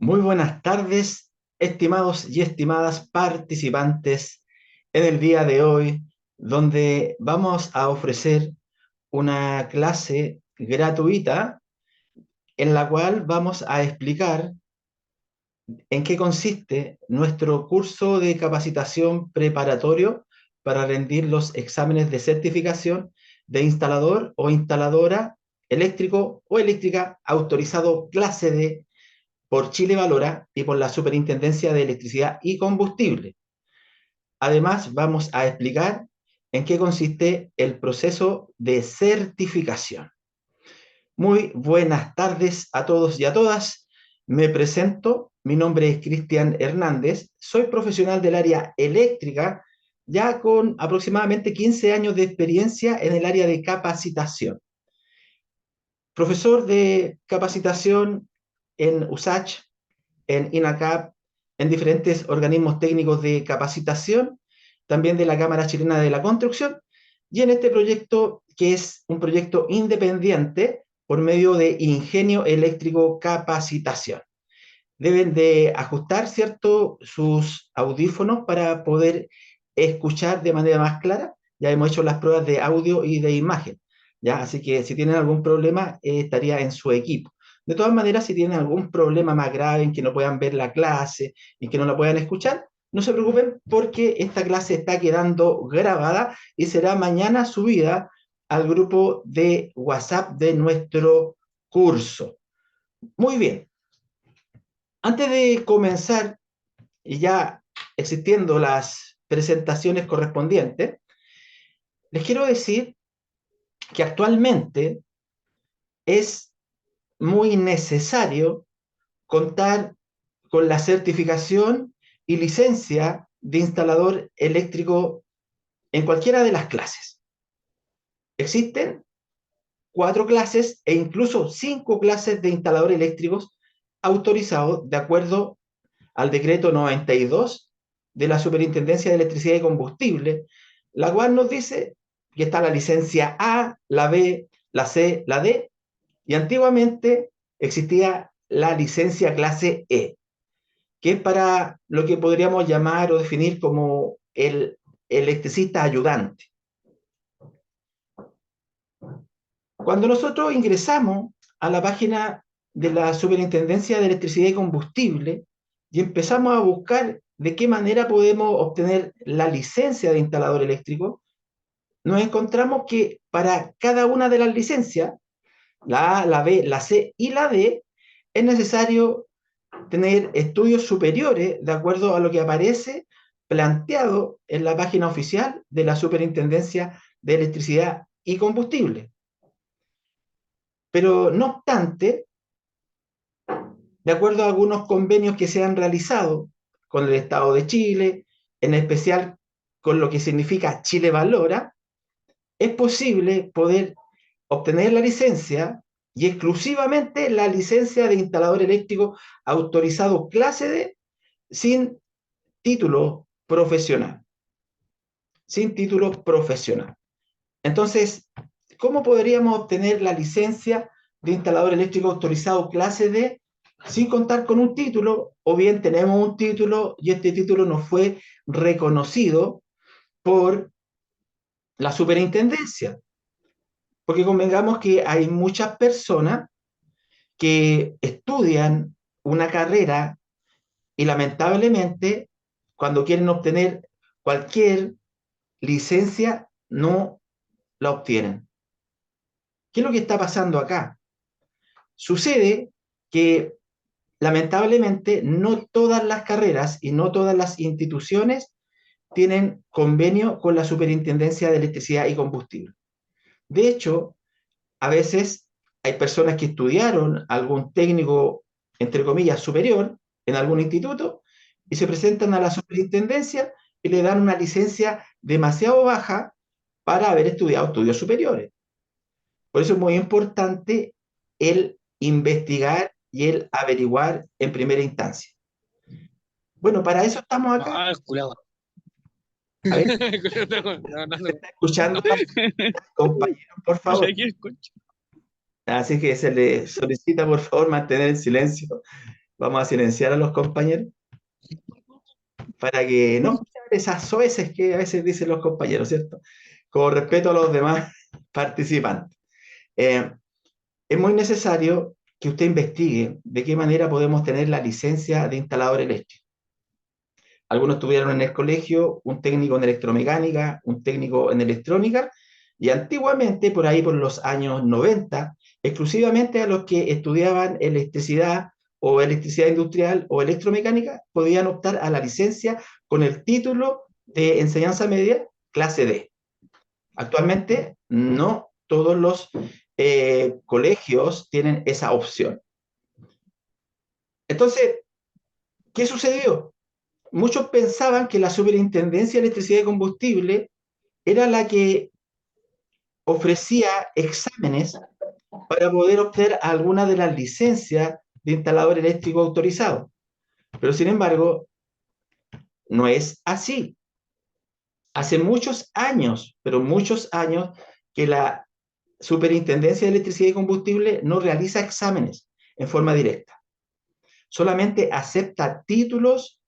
Muy buenas tardes, estimados y estimadas participantes en el día de hoy, donde vamos a ofrecer una clase gratuita en la cual vamos a explicar en qué consiste nuestro curso de capacitación preparatorio para rendir los exámenes de certificación de instalador o instaladora eléctrico o eléctrica autorizado clase D por Chile Valora y por la Superintendencia de Electricidad y Combustible. Además, vamos a explicar en qué consiste el proceso de certificación. Muy buenas tardes a todos y a todas. Me presento, mi nombre es Cristian Hernández, soy profesional del área eléctrica, ya con aproximadamente 15 años de experiencia en el área de capacitación. Profesor de capacitación en USACH, en INACAP, en diferentes organismos técnicos de capacitación, también de la Cámara Chilena de la Construcción, y en este proyecto, que es un proyecto independiente por medio de Ingenio Eléctrico Capacitación. Deben de ajustar, ¿cierto?, sus audífonos para poder escuchar de manera más clara. Ya hemos hecho las pruebas de audio y de imagen, ¿ya? Así que si tienen algún problema, estaría en su equipo. De todas maneras, si tienen algún problema más grave en que no puedan ver la clase y que no la puedan escuchar, no se preocupen porque esta clase está quedando grabada y será mañana subida al grupo de WhatsApp de nuestro curso. Muy bien. Antes de comenzar, y ya existiendo las presentaciones correspondientes, les quiero decir que actualmente es muy necesario contar con la certificación y licencia de instalador eléctrico en cualquiera de las clases. Existen 4 clases e incluso 5 clases de instaladores eléctricos autorizados de acuerdo al decreto 92 de la Superintendencia de Electricidad y Combustible, la cual nos dice que está la licencia A, la B, la C, la D, y antiguamente existía la licencia clase E, que es para lo que podríamos llamar o definir como el electricista ayudante. Cuando nosotros ingresamos a la página de la Superintendencia de Electricidad y Combustible y empezamos a buscar de qué manera podemos obtener la licencia de instalador eléctrico, nos encontramos que para cada una de las licencias, la A, la B, la C y la D, es necesario tener estudios superiores de acuerdo a lo que aparece planteado en la página oficial de la Superintendencia de Electricidad y Combustible. Pero no obstante, de acuerdo a algunos convenios que se han realizado con el Estado de Chile, en especial con lo que significa Chile Valora, es posible poder obtener la licencia y exclusivamente la licencia de instalador eléctrico autorizado clase D sin título profesional. Sin título profesional. Entonces, ¿cómo podríamos obtener la licencia de instalador eléctrico autorizado clase D sin contar con un título? O bien tenemos un título y este título no fue reconocido por la superintendencia. Porque convengamos que hay muchas personas que estudian una carrera y lamentablemente cuando quieren obtener cualquier licencia no la obtienen. ¿Qué es lo que está pasando acá? Sucede que lamentablemente no todas las carreras y no todas las instituciones tienen convenio con la Superintendencia de Electricidad y Combustible. De hecho, a veces hay personas que estudiaron algún técnico, entre comillas, superior en algún instituto y se presentan a la superintendencia y le dan una licencia demasiado baja para haber estudiado estudios superiores. Por eso es muy importante el investigar y el averiguar en primera instancia. Bueno, para eso estamos acá. Ah, culado. A ver, No, no, ¿se no. está escuchando, compañero, por Pucha, favor? ¿quién escucha? Así que se le solicita, por favor, mantener el silencio. Vamos a silenciar a los compañeros para que no esas soeces que a veces dicen los compañeros, ¿cierto? Con respeto a los demás participantes. Eh, es muy necesario que usted investigue de qué manera podemos tener la licencia de instalador eléctrico. Algunos tuvieron en el colegio un técnico en electromecánica, un técnico en electrónica, y antiguamente, por ahí por los años 90, exclusivamente a los que estudiaban electricidad o electricidad industrial o electromecánica podían optar a la licencia con el título de enseñanza media clase D. Actualmente no todos los colegios tienen esa opción. Entonces, ¿qué sucedió? Muchos pensaban que la Superintendencia de Electricidad y Combustible era la que ofrecía exámenes para poder obtener alguna de las licencias de instalador eléctrico autorizado. Pero sin embargo, no es así. Hace muchos años, pero muchos años, que la Superintendencia de Electricidad y Combustible no realiza exámenes en forma directa. Solamente acepta títulos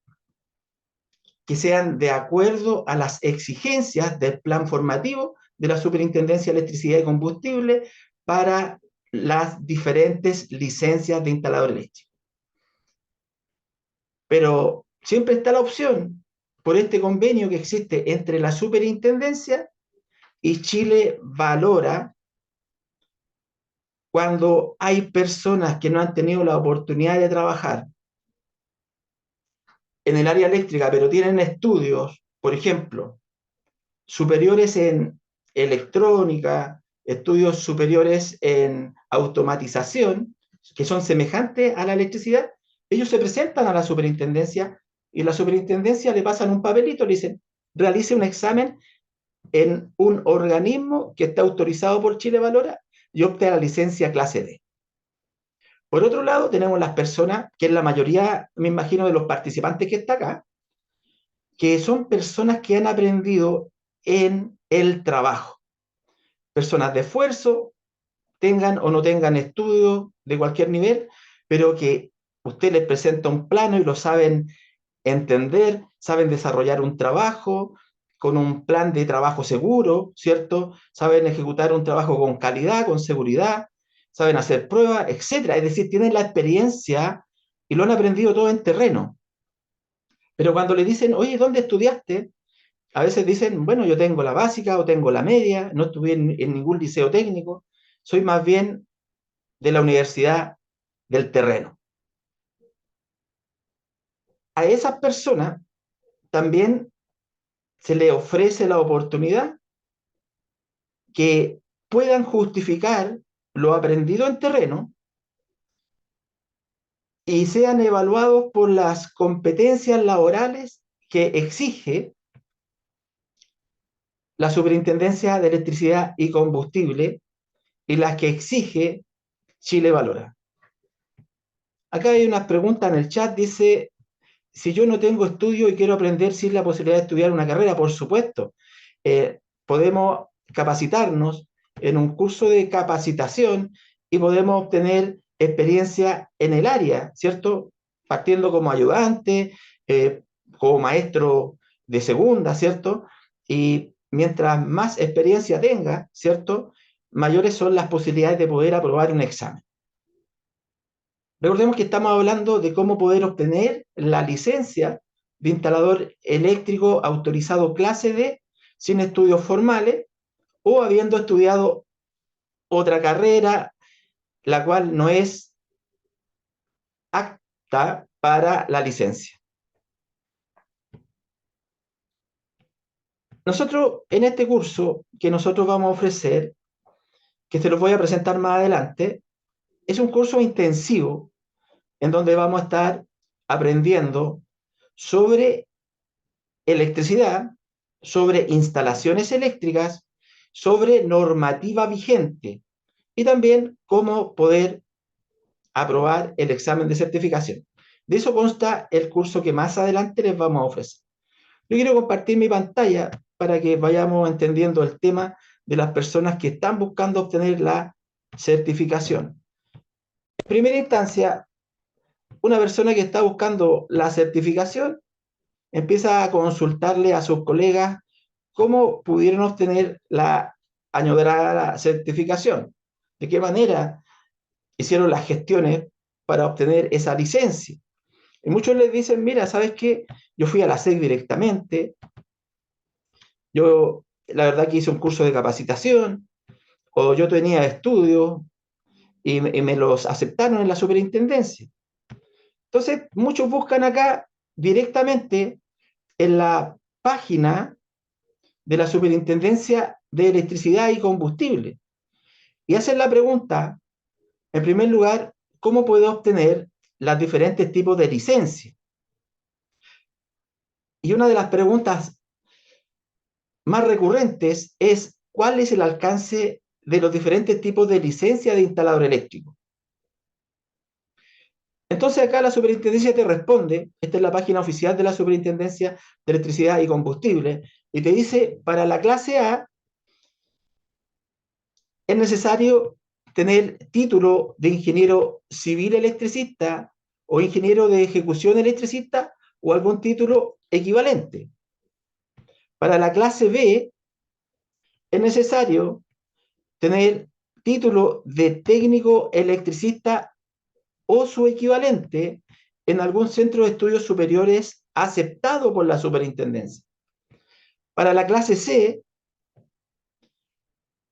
que sean de acuerdo a las exigencias del plan formativo de la Superintendencia de Electricidad y Combustible para las diferentes licencias de instalador eléctrico. Pero siempre está la opción, por este convenio que existe entre la Superintendencia y Chile Valora, cuando hay personas que no han tenido la oportunidad de trabajar en el área eléctrica, pero tienen estudios, por ejemplo, superiores en electrónica, estudios superiores en automatización, que son semejantes a la electricidad, ellos se presentan a la superintendencia y la superintendencia le pasan un papelito, le dicen, realice un examen en un organismo que está autorizado por Chile Valora y opte a la licencia clase D. Por otro lado, tenemos las personas, que es la mayoría, me imagino, de los participantes que está acá, que son personas que han aprendido en el trabajo. Personas de esfuerzo, tengan o no tengan estudios de cualquier nivel, pero que usted les presenta un plano y lo saben entender, saben desarrollar un trabajo con un plan de trabajo seguro, ¿cierto? Saben ejecutar un trabajo con calidad, con seguridad, saben hacer pruebas, etcétera. Es decir, tienen la experiencia y lo han aprendido todo en terreno. Pero cuando le dicen, oye, ¿dónde estudiaste? A veces dicen, bueno, yo tengo la básica o tengo la media, no estudié en ningún liceo técnico, soy más bien de la universidad del terreno. A esas personas también se le ofrece la oportunidad que puedan justificar lo aprendido en terreno y sean evaluados por las competencias laborales que exige la Superintendencia de Electricidad y Combustible y las que exige Chile Valora. Acá hay unas preguntas en el chat, dice, si yo no tengo estudio y quiero aprender sin la posibilidad de estudiar una carrera, por supuesto, podemos capacitarnos en un curso de capacitación y podemos obtener experiencia en el área, ¿cierto? Partiendo como ayudante, como maestro de segunda, ¿cierto? Y mientras más experiencia tenga, ¿cierto? Mayores son las posibilidades de poder aprobar un examen. Recordemos que estamos hablando de cómo poder obtener la licencia de instalador eléctrico autorizado clase D sin estudios formales o habiendo estudiado otra carrera, la cual no es apta para la licencia. Nosotros, en este curso que nosotros vamos a ofrecer, que se los voy a presentar más adelante, es un curso intensivo en donde vamos a estar aprendiendo sobre electricidad, sobre instalaciones eléctricas, sobre normativa vigente y también cómo poder aprobar el examen de certificación. De eso consta el curso que más adelante les vamos a ofrecer. Yo quiero compartir mi pantalla para que vayamos entendiendo el tema de las personas que están buscando obtener la certificación. En primera instancia, una persona que está buscando la certificación empieza a consultarle a sus colegas cómo pudieron obtener la añorada certificación, de qué manera hicieron las gestiones para obtener esa licencia. Y muchos les dicen, mira, ¿sabes qué? Yo fui a la SEC directamente, yo la verdad que hice un curso de capacitación, o yo tenía estudios y me los aceptaron en la superintendencia. Entonces, muchos buscan acá directamente en la página de la Superintendencia de Electricidad y Combustible y hacen la pregunta, en primer lugar, ¿cómo puedo obtener los diferentes tipos de licencia? Y una de las preguntas más recurrentes es, ¿cuál es el alcance de los diferentes tipos de licencia de instalador eléctrico? Entonces acá la superintendencia te responde, esta es la página oficial de la Superintendencia de Electricidad y Combustible, y te dice, para la clase A es necesario tener título de ingeniero civil electricista o ingeniero de ejecución electricista o algún título equivalente. Para la clase B es necesario tener título de técnico electricista o su equivalente en algún centro de estudios superiores aceptado por la superintendencia. Para la clase C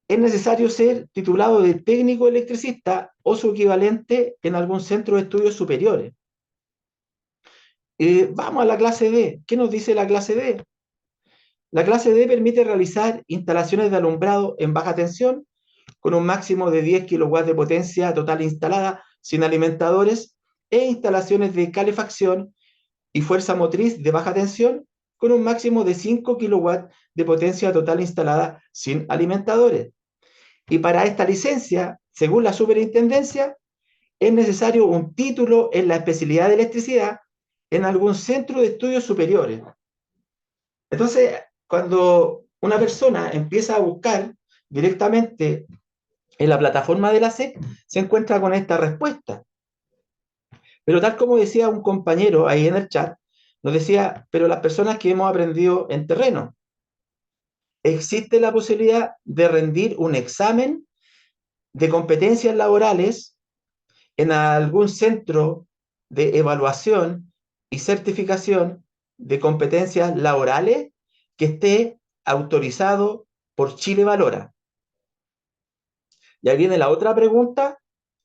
es necesario ser titulado de técnico electricista o su equivalente en algún centro de estudios superiores. Vamos a la clase D. ¿Qué nos dice la clase D? La clase D permite realizar instalaciones de alumbrado en baja tensión con un máximo de 10 kilowatts de potencia total instalada sin alimentadores e instalaciones de calefacción y fuerza motriz de baja tensión con un máximo de 5 kilowatts de potencia total instalada sin alimentadores. Y para esta licencia, según la superintendencia, es necesario un título en la especialidad de electricidad en algún centro de estudios superiores. Entonces, cuando una persona empieza a buscar directamente en la plataforma de la SEC, se encuentra con esta respuesta. Pero tal como decía un compañero ahí en el chat, nos decía, pero las personas que hemos aprendido en terreno, existe la posibilidad de rendir un examen de competencias laborales en algún centro de evaluación y certificación de competencias laborales que esté autorizado por Chile Valora. Y ahí viene la otra pregunta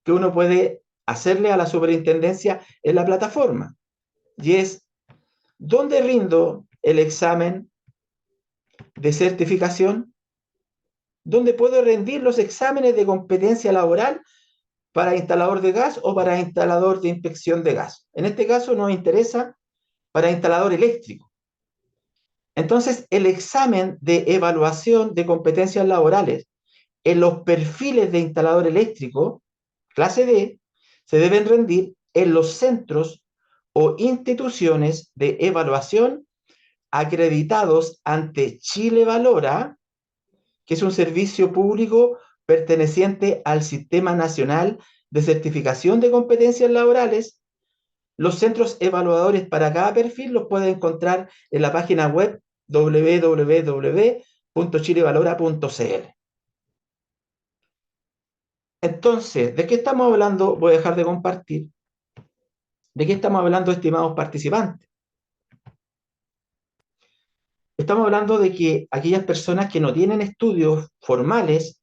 que uno puede hacerle a la superintendencia en la plataforma, y es, ¿dónde rindo el examen de certificación? ¿Dónde puedo rendir los exámenes de competencia laboral para instalador de gas o para instalador de inspección de gas? En este caso nos interesa para instalador eléctrico. Entonces, el examen de evaluación de competencias laborales en los perfiles de instalador eléctrico, clase D, se deben rendir en los centros o instituciones de evaluación acreditados ante Chile Valora, que es un servicio público perteneciente al Sistema Nacional de Certificación de Competencias Laborales. Los centros evaluadores para cada perfil los pueden encontrar en la página web www.chilevalora.cl. Entonces, ¿de qué estamos hablando? Voy a dejar de compartir. ¿De qué estamos hablando, estimados participantes? Estamos hablando de que aquellas personas que no tienen estudios formales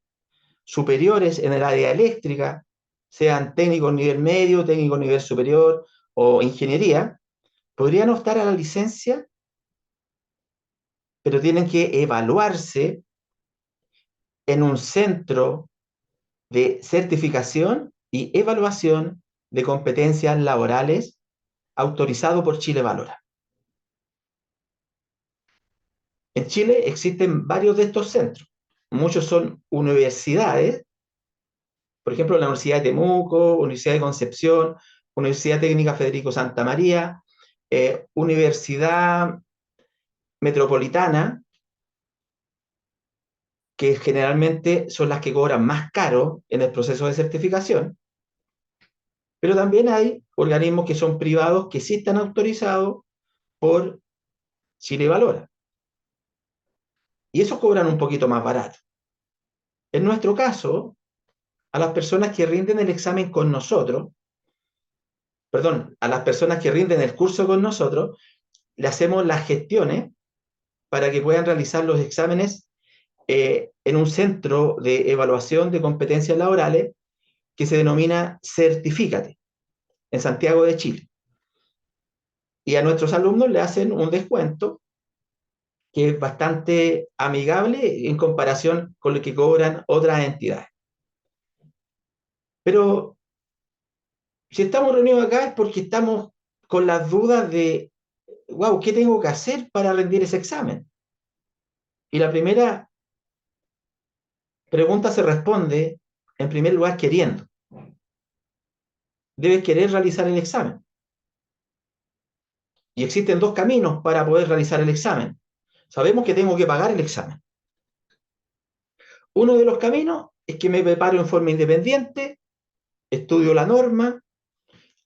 superiores en el área eléctrica, sean técnicos nivel medio, técnicos nivel superior o ingeniería, podrían optar a la licencia, pero tienen que evaluarse en un centro de certificación y evaluación de competencias laborales autorizado por Chile Valora. En Chile existen varios de estos centros. Muchos son universidades, por ejemplo, la Universidad de Temuco, Universidad de Concepción, Universidad Técnica Federico Santa María, Universidad Metropolitana, que generalmente son las que cobran más caro en el proceso de certificación, pero también hay organismos que son privados, que sí están autorizados por Chile Valora. Y esos cobran un poquito más barato. En nuestro caso, a las personas que rinden el examen con nosotros, perdón, a las personas que rinden el curso con nosotros, le hacemos las gestiones para que puedan realizar los exámenes en un centro de evaluación de competencias laborales que se denomina Certifícate, en Santiago de Chile. Y a nuestros alumnos le hacen un descuento que es bastante amigable en comparación con lo que cobran otras entidades. Pero si estamos reunidos acá es porque estamos con las dudas de, wow, ¿qué tengo que hacer para rendir ese examen? Y la primera pregunta se responde, en primer lugar, queriendo. Debes querer realizar el examen. Y existen dos caminos para poder realizar el examen. Sabemos que tengo que pagar el examen. Uno de los caminos es que me preparo en forma independiente, estudio la norma,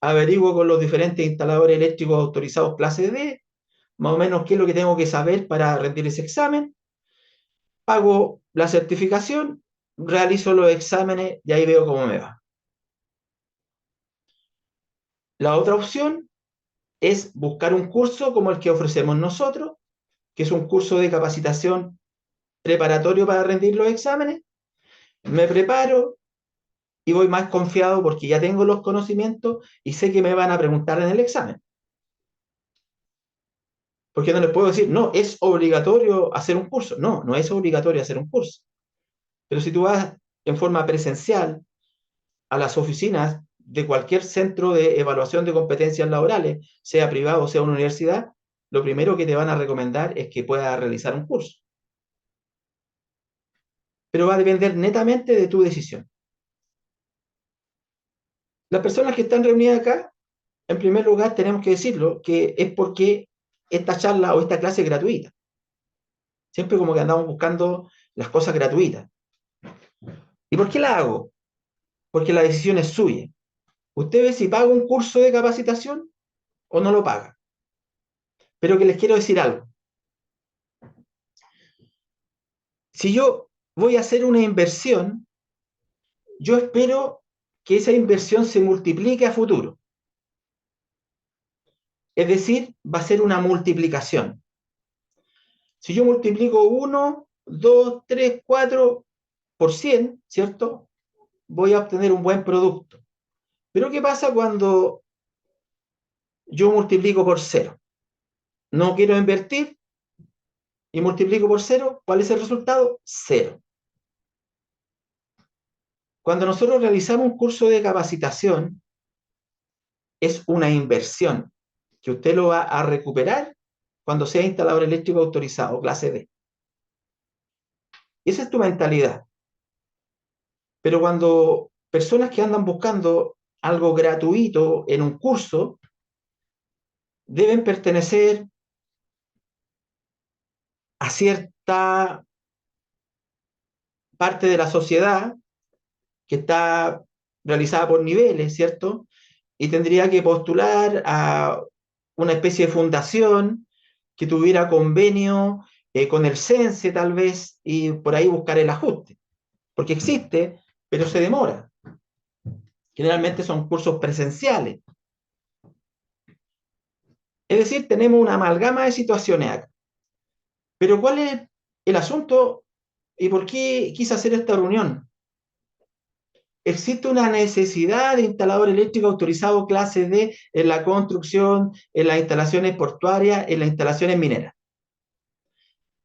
averiguo con los diferentes instaladores eléctricos autorizados clase D, más o menos qué es lo que tengo que saber para rendir ese examen, pago la certificación, realizo los exámenes y ahí veo cómo me va. La otra opción es buscar un curso como el que ofrecemos nosotros, que es un curso de capacitación preparatorio para rendir los exámenes. Me preparo y voy más confiado porque ya tengo los conocimientos y sé que me van a preguntar en el examen. Porque no les puedo decir, no, es obligatorio hacer un curso. No, no es obligatorio hacer un curso. Pero si tú vas en forma presencial a las oficinas de cualquier centro de evaluación de competencias laborales, sea privado o sea una universidad, lo primero que te van a recomendar es que puedas realizar un curso. Pero va a depender netamente de tu decisión. Las personas que están reunidas acá, en primer lugar, tenemos que decirlo, que es porque esta charla o esta clase es gratuita. Siempre como que andamos buscando las cosas gratuitas. ¿Y por qué la hago? Porque la decisión es suya. Usted ve si paga un curso de capacitación o no lo paga. Pero que les quiero decir algo. Si yo voy a hacer una inversión, yo espero que esa inversión se multiplique a futuro. Es decir, va a ser una multiplicación. Si yo multiplico 1, 2, 3, 4 por 100, ¿cierto? Voy a obtener un buen producto. Pero ¿qué pasa cuando yo multiplico por 0? No quiero invertir y multiplico por 0. ¿Cuál es el resultado? 0. Cuando nosotros realizamos un curso de capacitación, es una inversión que usted lo va a recuperar cuando sea instalador eléctrico autorizado, clase D. Esa es tu mentalidad. Pero cuando personas que andan buscando algo gratuito en un curso, deben pertenecer a cierta parte de la sociedad que está realizada por niveles, ¿cierto? Y tendría que postular a una especie de fundación que tuviera convenio con el CENSE tal vez y por ahí buscar el ajuste, porque existe, pero se demora. Generalmente son cursos presenciales. Es decir, tenemos una amalgama de situaciones acá. Pero ¿cuál es el asunto y por qué quise hacer esta reunión? Existe una necesidad de instalador eléctrico autorizado clase D en la construcción, en las instalaciones portuarias, en las instalaciones mineras.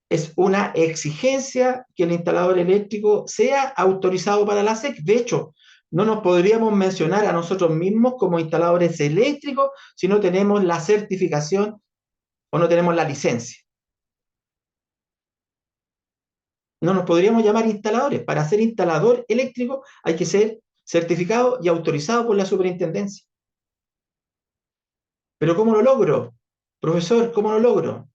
Es una exigencia que el instalador eléctrico sea autorizado para la SEC. De hecho, no nos podríamos mencionar a nosotros mismos como instaladores eléctricos si no tenemos la certificación o no tenemos la licencia. No nos podríamos llamar instaladores. Para ser instalador eléctrico hay que ser certificado y autorizado por la superintendencia. ¿Pero cómo lo logro? Profesor, ¿cómo lo logro?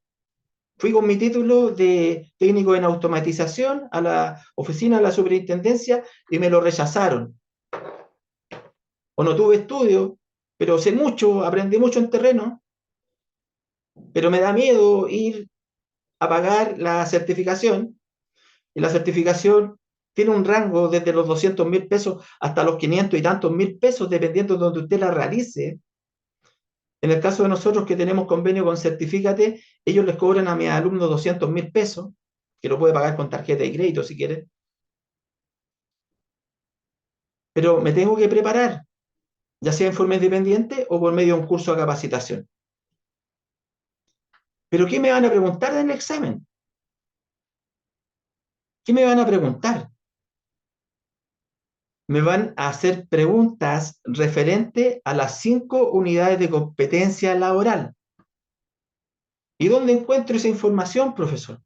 Fui con mi título de técnico en automatización a la oficina de la superintendencia y me lo rechazaron. O no tuve estudio, pero sé mucho, aprendí mucho en terreno, pero me da miedo ir a pagar la certificación, y la certificación tiene un rango desde los 200.000 pesos hasta los 500 y tantos mil pesos, dependiendo de donde usted la realice. En el caso de nosotros que tenemos convenio con Certifícate, ellos les cobran a mis alumnos 200.000 pesos, que lo puede pagar con tarjeta de crédito si quiere, pero me tengo que preparar, ya sea en forma independiente o por medio de un curso de capacitación. Pero ¿qué me van a preguntar en el examen? ¿Qué me van a preguntar? Me van a hacer preguntas referente a las 5 unidades de competencia laboral. ¿Y dónde encuentro esa información, profesor?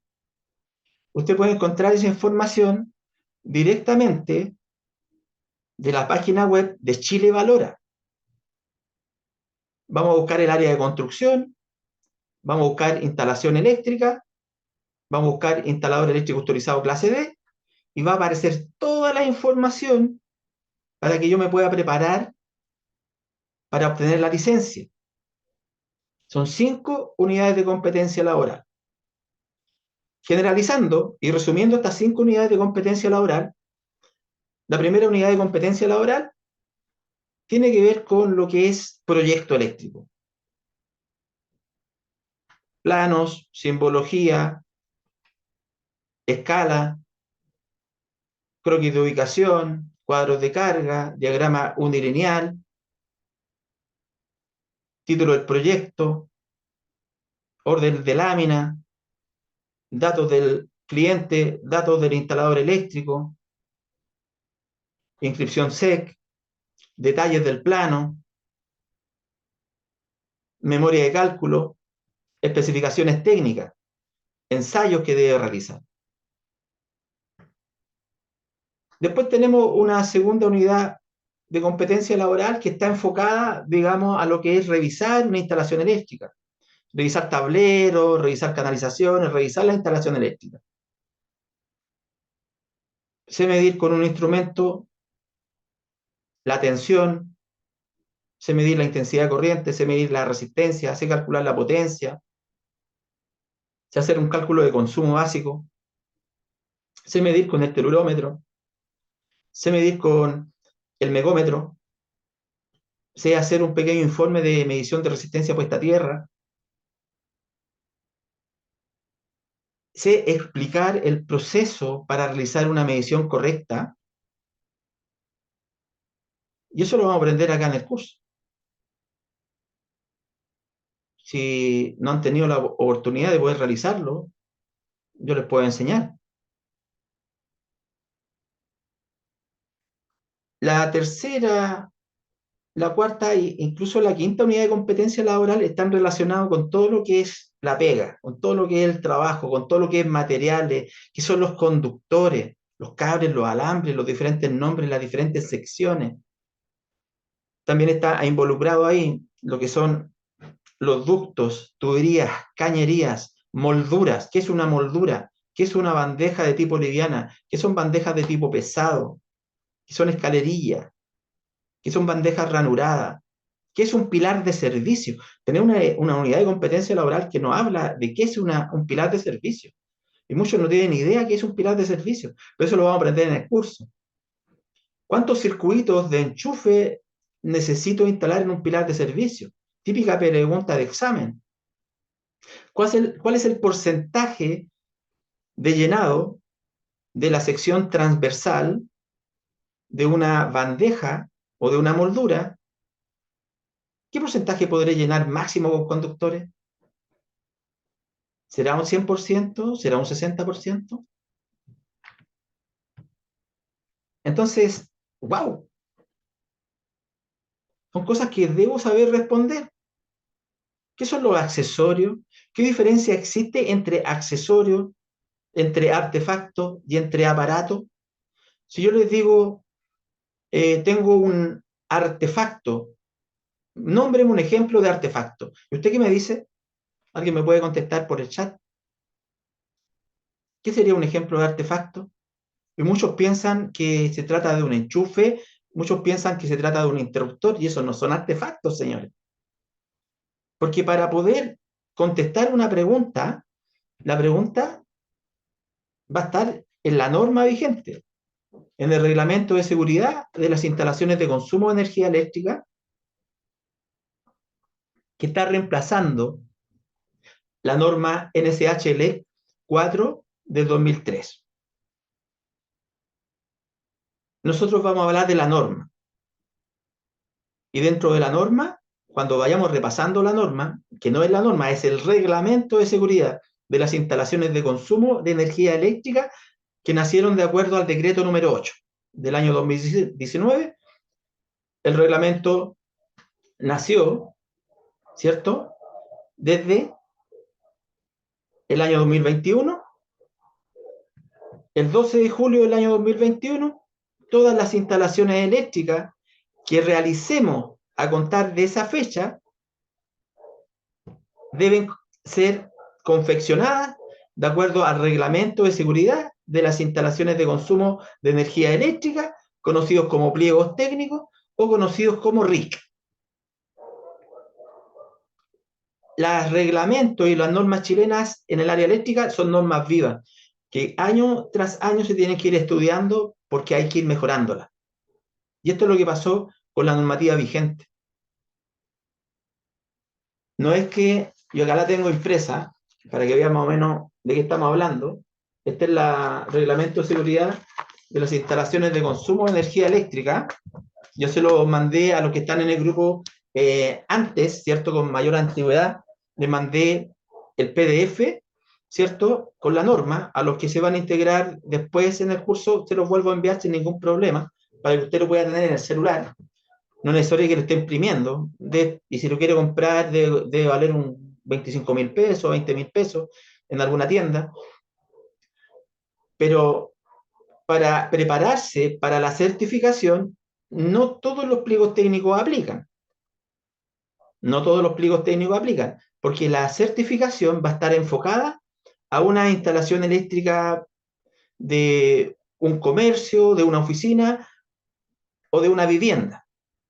Usted puede encontrar esa información directamente de la página web de Chile Valora. Vamos a buscar el área de construcción, vamos a buscar instalación eléctrica, vamos a buscar instalador eléctrico autorizado clase D, y va a aparecer toda la información para que yo me pueda preparar para obtener la licencia. Son 5 unidades de competencia laboral. Generalizando y resumiendo estas 5 unidades de competencia laboral, la primera unidad de competencia laboral tiene que ver con lo que es proyecto eléctrico. Planos, simbología, escala, croquis de ubicación, cuadros de carga, diagrama unilineal, título del proyecto, orden de lámina, datos del cliente, datos del instalador eléctrico, inscripción SEC, detalles del plano, memoria de cálculo, especificaciones técnicas, ensayos que debe realizar. Después tenemos una segunda unidad de competencia laboral que está enfocada, digamos, a lo que es revisar una instalación eléctrica, revisar tableros, revisar canalizaciones, revisar la instalación eléctrica. Sé medir con un instrumento la tensión, sé medir la intensidad de corriente, sé medir la resistencia, sé calcular la potencia, sé hacer un cálculo de consumo básico, sé medir con el telurómetro, sé medir con el megómetro, sé hacer un pequeño informe de medición de resistencia puesta a tierra, sé explicar el proceso para realizar una medición correcta, y eso lo vamos a aprender acá en el curso. Si no han tenido la oportunidad de poder realizarlo, yo les puedo enseñar. La tercera, la cuarta e incluso la quinta unidad de competencia laboral están relacionados con todo lo que es la pega, con todo lo que es el trabajo, con todo lo que es materiales, que son los conductores, los cables, los alambres, los diferentes nombres, las diferentes secciones. También está involucrado ahí lo que son los ductos, tuberías, cañerías, molduras. ¿Qué es una moldura? ¿Qué es una bandeja de tipo liviana? ¿Qué son bandejas de tipo pesado? ¿Qué son escalerillas? ¿Qué son bandejas ranuradas? ¿Qué es un pilar de servicio? Tener una unidad de competencia laboral que nos habla de qué es un pilar de servicio. Y muchos no tienen idea qué es un pilar de servicio, pero eso lo vamos a aprender en el curso. ¿Cuántos circuitos de enchufe necesito instalar en un pilar de servicio? Típica pregunta de examen. ¿Cuál es el porcentaje de llenado de la sección transversal de una bandeja o de una moldura? ¿Qué porcentaje podré llenar máximo con conductores? ¿Será un 100%? ¿Será un 60%? Entonces, wow, son cosas que debo saber responder. ¿Qué son los accesorios? ¿Qué diferencia existe entre accesorios, entre artefactos y entre aparatos? Si yo les digo, tengo un artefacto, nómbreme un ejemplo de artefacto. ¿Y usted qué me dice? ¿Alguien me puede contestar por el chat? ¿Qué sería un ejemplo de artefacto? Y muchos piensan que se trata de un enchufe muchos piensan que se trata de un interruptor y eso no son artefactos, señores. Porque para poder contestar una pregunta, la pregunta va a estar en la norma vigente, en el reglamento de seguridad de las instalaciones de consumo de energía eléctrica, que está reemplazando la norma NSH-LEC 4 de 2003. Nosotros vamos a hablar de la norma. Y dentro de la norma, cuando vayamos repasando la norma, que no es la norma, es el reglamento de seguridad de las instalaciones de consumo de energía eléctrica que nacieron de acuerdo al decreto número 8 del año 2019. El reglamento nació, ¿cierto?, desde el año 2021. El 12 de julio del año 2021, todas las instalaciones eléctricas que realicemos a contar de esa fecha deben ser confeccionadas de acuerdo al reglamento de seguridad de las instalaciones de consumo de energía eléctrica, conocidos como pliegos técnicos o conocidos como RIC. Los reglamentos y las normas chilenas en el área eléctrica son normas vivas, que año tras año se tienen que ir estudiando porque hay que ir mejorándolas. Y esto es lo que pasó con la normativa vigente. No es que yo acá la tengo impresa, para que vean más o menos de qué estamos hablando. Este es el reglamento de seguridad de las instalaciones de consumo de energía eléctrica. Yo se lo mandé a los que están en el grupo antes, ¿cierto? Con mayor antigüedad. Les mandé el PDF, ¿cierto? Con la norma. A los que se van a integrar después en el curso, se los vuelvo a enviar sin ningún problema, para que usted lo pueda tener en el celular. No es necesario que lo esté imprimiendo. Y si lo quiere comprar, debe valer un 25.000 pesos, 20.000 pesos en alguna tienda. Pero para prepararse para la certificación, no todos los pliegos técnicos aplican. No todos los pliegos técnicos aplican, porque la certificación va a estar enfocada a una instalación eléctrica de un comercio, de una oficina o de una vivienda.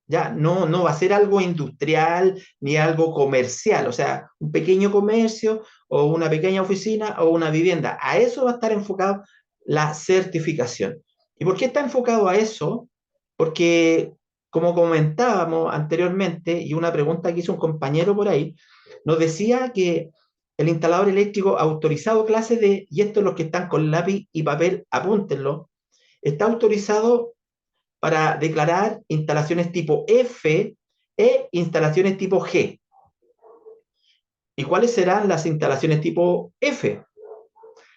Ya no va a ser algo industrial ni algo comercial, o sea, un pequeño comercio o una pequeña oficina o una vivienda. A eso va a estar enfocado la certificación. ¿Y por qué está enfocado a eso? Porque, como comentábamos anteriormente, y una pregunta que hizo un compañero por ahí, nos decía que el instalador eléctrico autorizado clase D, y esto es los que están con lápiz y papel, apúntenlo, está autorizado para declarar instalaciones tipo F e instalaciones tipo G. ¿Y cuáles serán las instalaciones tipo F?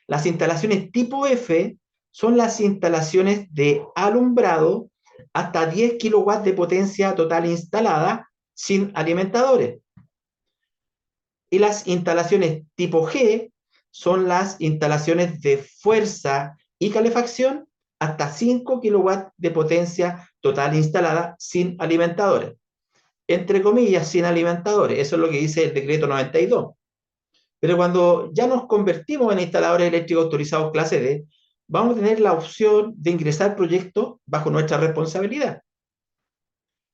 Las instalaciones tipo F son las instalaciones de alumbrado hasta 10 kilowatts de potencia total instalada sin alimentadores. Y las instalaciones tipo G son las instalaciones de fuerza y calefacción hasta 5 kilowatts de potencia total instalada sin alimentadores. Entre comillas, sin alimentadores. Eso es lo que dice el decreto 92. Pero cuando ya nos convertimos en instaladores eléctricos autorizados clase D, vamos a tener la opción de ingresar proyectos bajo nuestra responsabilidad.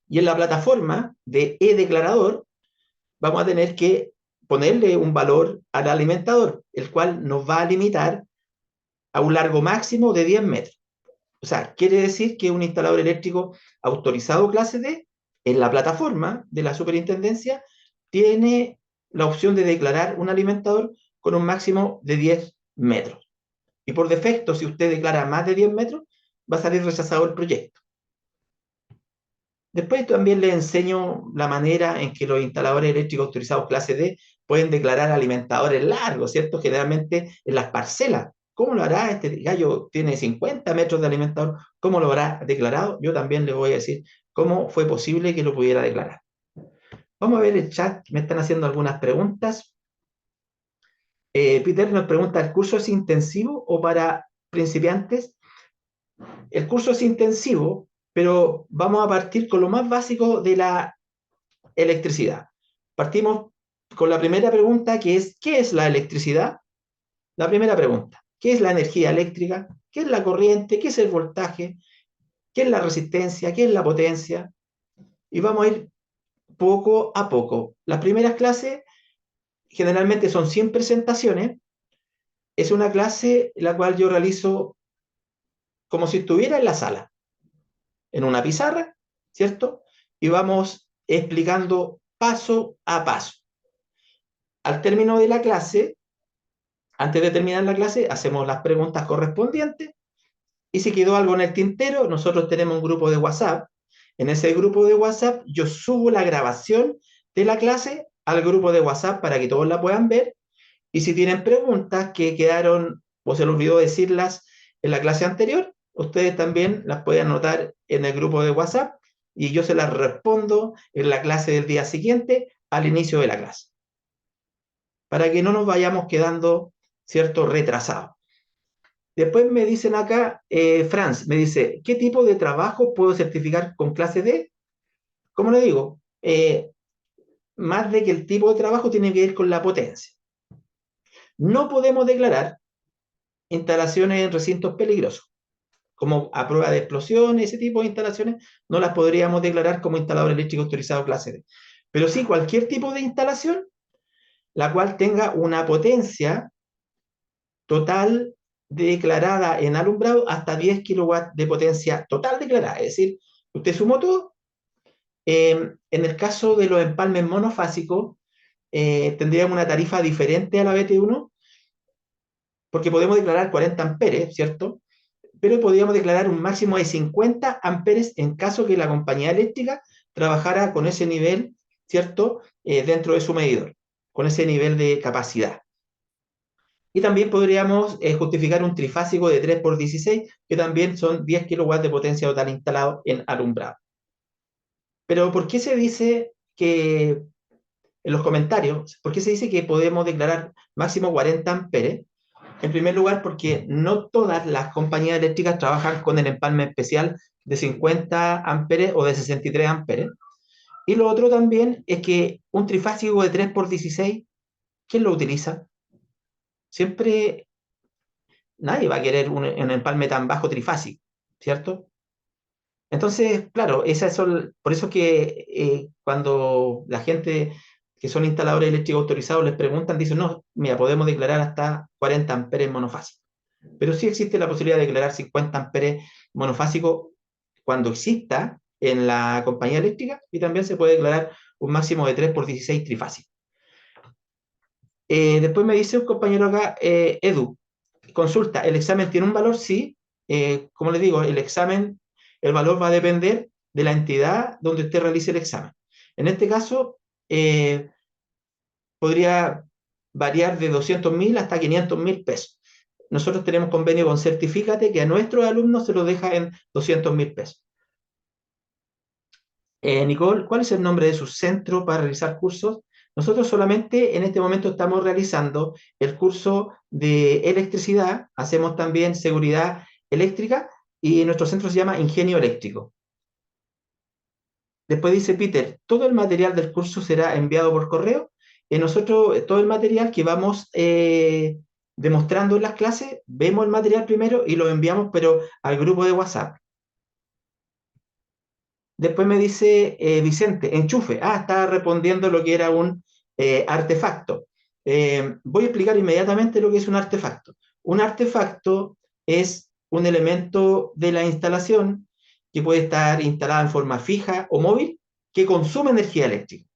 Y en la plataforma de e-declarador vamos a tener que ponerle un valor al alimentador, el cual nos va a limitar a un largo máximo de 10 metros. O sea, quiere decir que un instalador eléctrico autorizado clase D en la plataforma de la superintendencia tiene la opción de declarar un alimentador con un máximo de 10 metros. Y por defecto, si usted declara más de 10 metros, va a salir rechazado el proyecto. Después también les enseño la manera en que los instaladores eléctricos autorizados clase D pueden declarar alimentadores largos, ¿cierto? Generalmente en las parcelas. ¿Cómo lo hará? Este gallo tiene 50 metros de alimentador. ¿Cómo lo habrá declarado? Yo también les voy a decir cómo fue posible que lo pudiera declarar. Vamos a ver el chat. Me están haciendo algunas preguntas. Peter nos pregunta, ¿el curso es intensivo o para principiantes? El curso es intensivo, pero vamos a partir con lo más básico de la electricidad. Partimos con la primera pregunta, que es, ¿qué es la electricidad? La primera pregunta, ¿qué es la energía eléctrica? ¿Qué es la corriente? ¿Qué es el voltaje? qué es la resistencia, qué es la potencia, y vamos a ir poco a poco. Las primeras clases generalmente son 100 presentaciones. Es una clase la cual yo realizo como si estuviera en la sala, en una pizarra, ¿cierto? Y vamos explicando paso a paso. Al término de la clase, antes de terminar la clase, hacemos las preguntas correspondientes y si quedó algo en el tintero, nosotros tenemos un grupo de WhatsApp. En ese grupo de WhatsApp yo subo la grabación de la clase al grupo de WhatsApp para que todos la puedan ver. Y si tienen preguntas que quedaron o se les olvidó decirlas en la clase anterior, ustedes también las pueden anotar en el grupo de WhatsApp y yo se las respondo en la clase del día siguiente al inicio de la clase, para que no nos vayamos quedando, ¿cierto?, retrasados. Después me dicen acá, Franz, me dice, ¿qué tipo de trabajo puedo certificar con clase D? Como le digo, más de que el tipo de trabajo tiene que ver con la potencia. No podemos declarar instalaciones en recintos peligrosos, como a prueba de explosiones, ese tipo de instalaciones, no las podríamos declarar como instalador eléctrico autorizado clase D. Pero sí cualquier tipo de instalación, la cual tenga una potencia total declarada en alumbrado hasta 10 kilowatts de potencia total declarada. Es decir, usted sumó todo. En el caso de los empalmes monofásicos, tendríamos una tarifa diferente a la BT1, porque podemos declarar 40 amperes, ¿cierto? Pero podríamos declarar un máximo de 50 amperes en caso que la compañía eléctrica trabajara con ese nivel, ¿cierto? Dentro de su medidor, con ese nivel de capacidad. Y también podríamos justificar un trifásico de 3 por 16, que también son 10 kilowatts de potencia total instalado en alumbrado. Pero ¿por qué se dice que, en los comentarios, por qué se dice que podemos declarar máximo 40 amperes? En primer lugar, porque no todas las compañías eléctricas trabajan con el empalme especial de 50 amperes o de 63 amperes. Y lo otro también es que un trifásico de 3 por 16, ¿quién lo utiliza? Siempre nadie va a querer un empalme tan bajo trifásico, ¿cierto? Entonces, claro, por eso que cuando la gente que son instaladores eléctricos autorizados les preguntan, dicen, no, mira, podemos declarar hasta 40 amperes monofásicos. Pero sí existe la posibilidad de declarar 50 amperes monofásicos cuando exista en la compañía eléctrica y también se puede declarar un máximo de 3 por 16 trifásico. Después me dice un compañero acá, Edu, consulta, ¿el examen tiene un valor? Sí. Como les digo, el valor va a depender de la entidad donde usted realice el examen. En este caso, podría variar de 200.000 hasta 500.000 pesos. Nosotros tenemos convenio con Certifícate que a nuestros alumnos se los deja en 200.000 pesos. Nicole, ¿cuál es el nombre de su centro para realizar cursos? Nosotros solamente en este momento estamos realizando el curso de electricidad, hacemos también seguridad eléctrica y nuestro centro se llama Ingenio Eléctrico. Después dice Peter, ¿todo el material del curso será enviado por correo? Nosotros, todo el material que vamos demostrando en las clases, vemos el material primero y lo enviamos, pero al grupo de WhatsApp. Después me dice Vicente, enchufe. Ah, estaba respondiendo lo que era un artefacto. Voy a explicar inmediatamente lo que es un artefacto. Un artefacto es un elemento de la instalación que puede estar instalada en forma fija o móvil que consume energía eléctrica.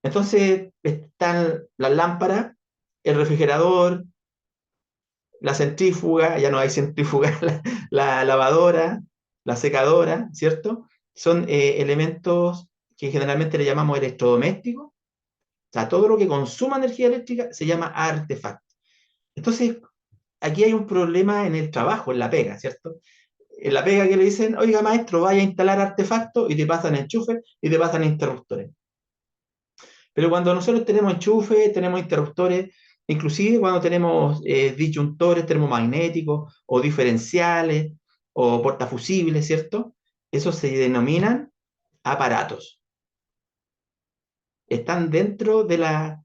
Entonces están las lámparas, el refrigerador, la centrífuga, ya no hay centrífuga, la lavadora, la secadora, ¿cierto? Son elementos que generalmente le llamamos electrodomésticos. O sea, todo lo que consuma energía eléctrica se llama artefacto. Entonces, aquí hay un problema en el trabajo, en la pega, ¿cierto? En la pega que le dicen, oiga maestro, vaya a instalar artefactos y te pasan enchufes y te pasan interruptores. Pero cuando nosotros tenemos enchufes, tenemos interruptores, inclusive cuando tenemos disyuntores termomagnéticos o diferenciales o portafusibles, ¿cierto? Esos se denominan aparatos. Están dentro de la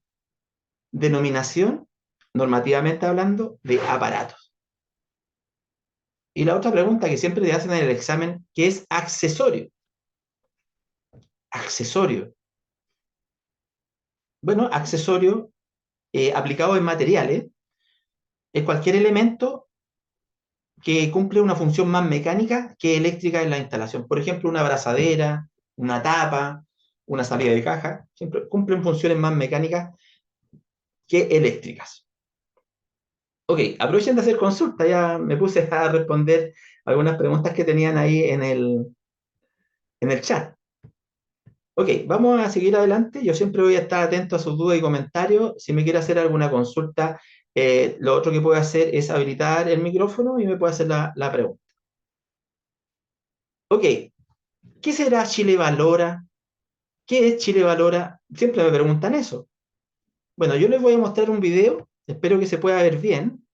denominación, normativamente hablando, de aparatos. Y la otra pregunta que siempre te hacen en el examen, ¿qué es accesorio? Accesorio. Bueno, accesorio aplicado en materiales es cualquier elemento que cumple una función más mecánica que eléctrica en la instalación. Por ejemplo, una abrazadera, una tapa, una salida de caja, siempre cumplen funciones más mecánicas que eléctricas. Ok, aprovechen de hacer consulta, ya me puse a responder algunas preguntas que tenían ahí en el chat. Ok, vamos a seguir adelante. Yo siempre voy a estar atento a sus dudas y comentarios. Si me quiere hacer alguna consulta, lo otro que puedo hacer es habilitar el micrófono y me puede hacer la pregunta. Ok, ¿qué será Chile Valora? ¿Qué es Chile Valora? Siempre me preguntan eso. Bueno, yo les voy a mostrar un video, espero que se pueda ver bien,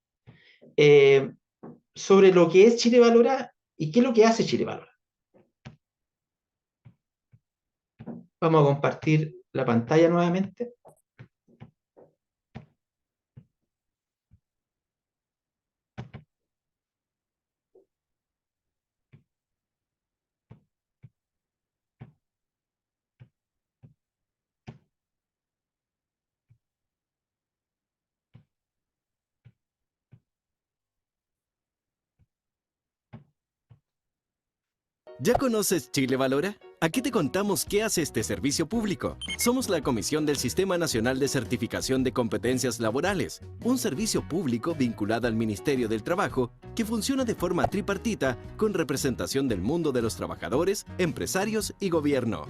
eh, sobre lo que es Chile Valora y qué es lo que hace Chile Valora. Vamos a compartir la pantalla nuevamente. ¿Ya conoces Chile Valora? Aquí te contamos qué hace este servicio público. Somos la Comisión del Sistema Nacional de Certificación de Competencias Laborales, un servicio público vinculado al Ministerio del Trabajo que funciona de forma tripartita con representación del mundo de los trabajadores, empresarios y gobierno.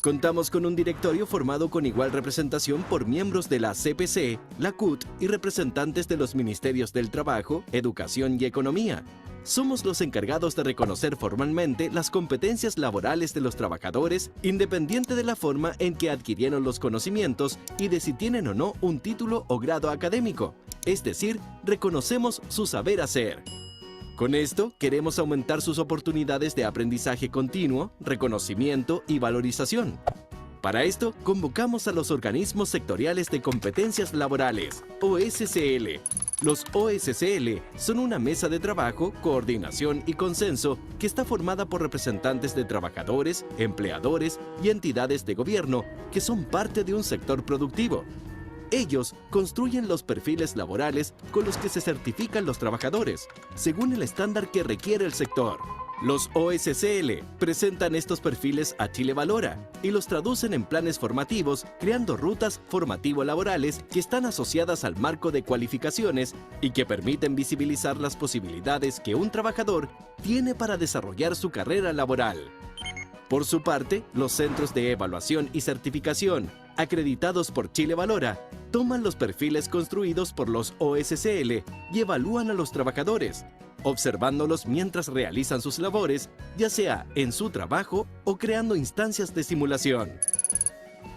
Contamos con un directorio formado con igual representación por miembros de la CPC, la CUT y representantes de los Ministerios del Trabajo, Educación y Economía. Somos los encargados de reconocer formalmente las competencias laborales de los trabajadores, independiente de la forma en que adquirieron los conocimientos y de si tienen o no un título o grado académico. Es decir, reconocemos su saber hacer. Con esto, queremos aumentar sus oportunidades de aprendizaje continuo, reconocimiento y valorización. Para esto, convocamos a los organismos sectoriales de competencias laborales, OSCL. Los OSCL son una mesa de trabajo, coordinación y consenso que está formada por representantes de trabajadores, empleadores y entidades de gobierno que son parte de un sector productivo. Ellos construyen los perfiles laborales con los que se certifican los trabajadores, según el estándar que requiere el sector. Los OSCL presentan estos perfiles a Chile Valora y los traducen en planes formativos, creando rutas formativo-laborales que están asociadas al marco de cualificaciones y que permiten visibilizar las posibilidades que un trabajador tiene para desarrollar su carrera laboral. Por su parte, los centros de evaluación y certificación, acreditados por Chile Valora, toman los perfiles construidos por los OSCL y evalúan a los trabajadores, observándolos mientras realizan sus labores, ya sea en su trabajo o creando instancias de simulación.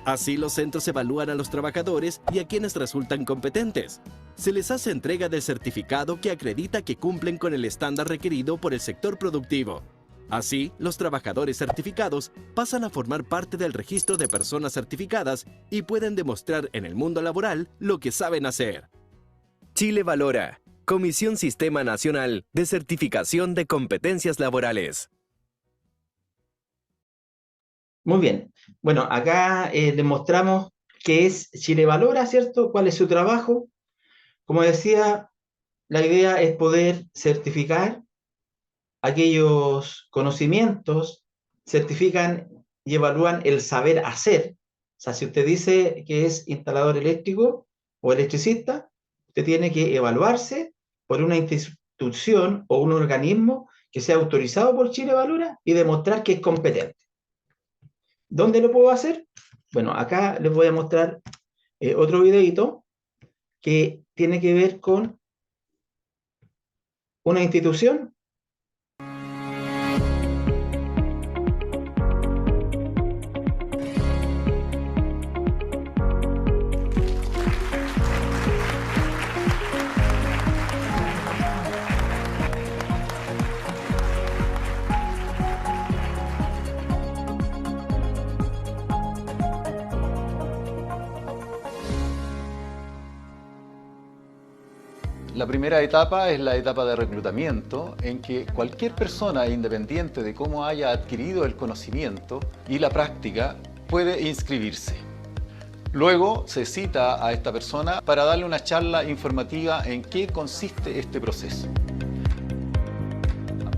Así los centros evalúan a los trabajadores y a quienes resultan competentes. Se les hace entrega del certificado que acredita que cumplen con el estándar requerido por el sector productivo. Así, los trabajadores certificados pasan a formar parte del registro de personas certificadas y pueden demostrar en el mundo laboral lo que saben hacer. Chile Valora, Comisión Sistema Nacional de Certificación de Competencias Laborales. Muy bien. Bueno, acá les mostramos qué es Chile Valora, ¿cierto? ¿Cuál es su trabajo? Como decía, la idea es poder certificar aquellos conocimientos, certifican y evalúan el saber hacer. O sea, si usted dice que es instalador eléctrico o electricista, usted tiene que evaluarse por una institución o un organismo que sea autorizado por Chile Valora y demostrar que es competente. ¿Dónde lo puedo hacer? Bueno, acá les voy a mostrar otro videito que tiene que ver con una institución. La primera etapa es la etapa de reclutamiento, en que cualquier persona, independiente de cómo haya adquirido el conocimiento y la práctica, puede inscribirse. Luego se cita a esta persona para darle una charla informativa en qué consiste este proceso.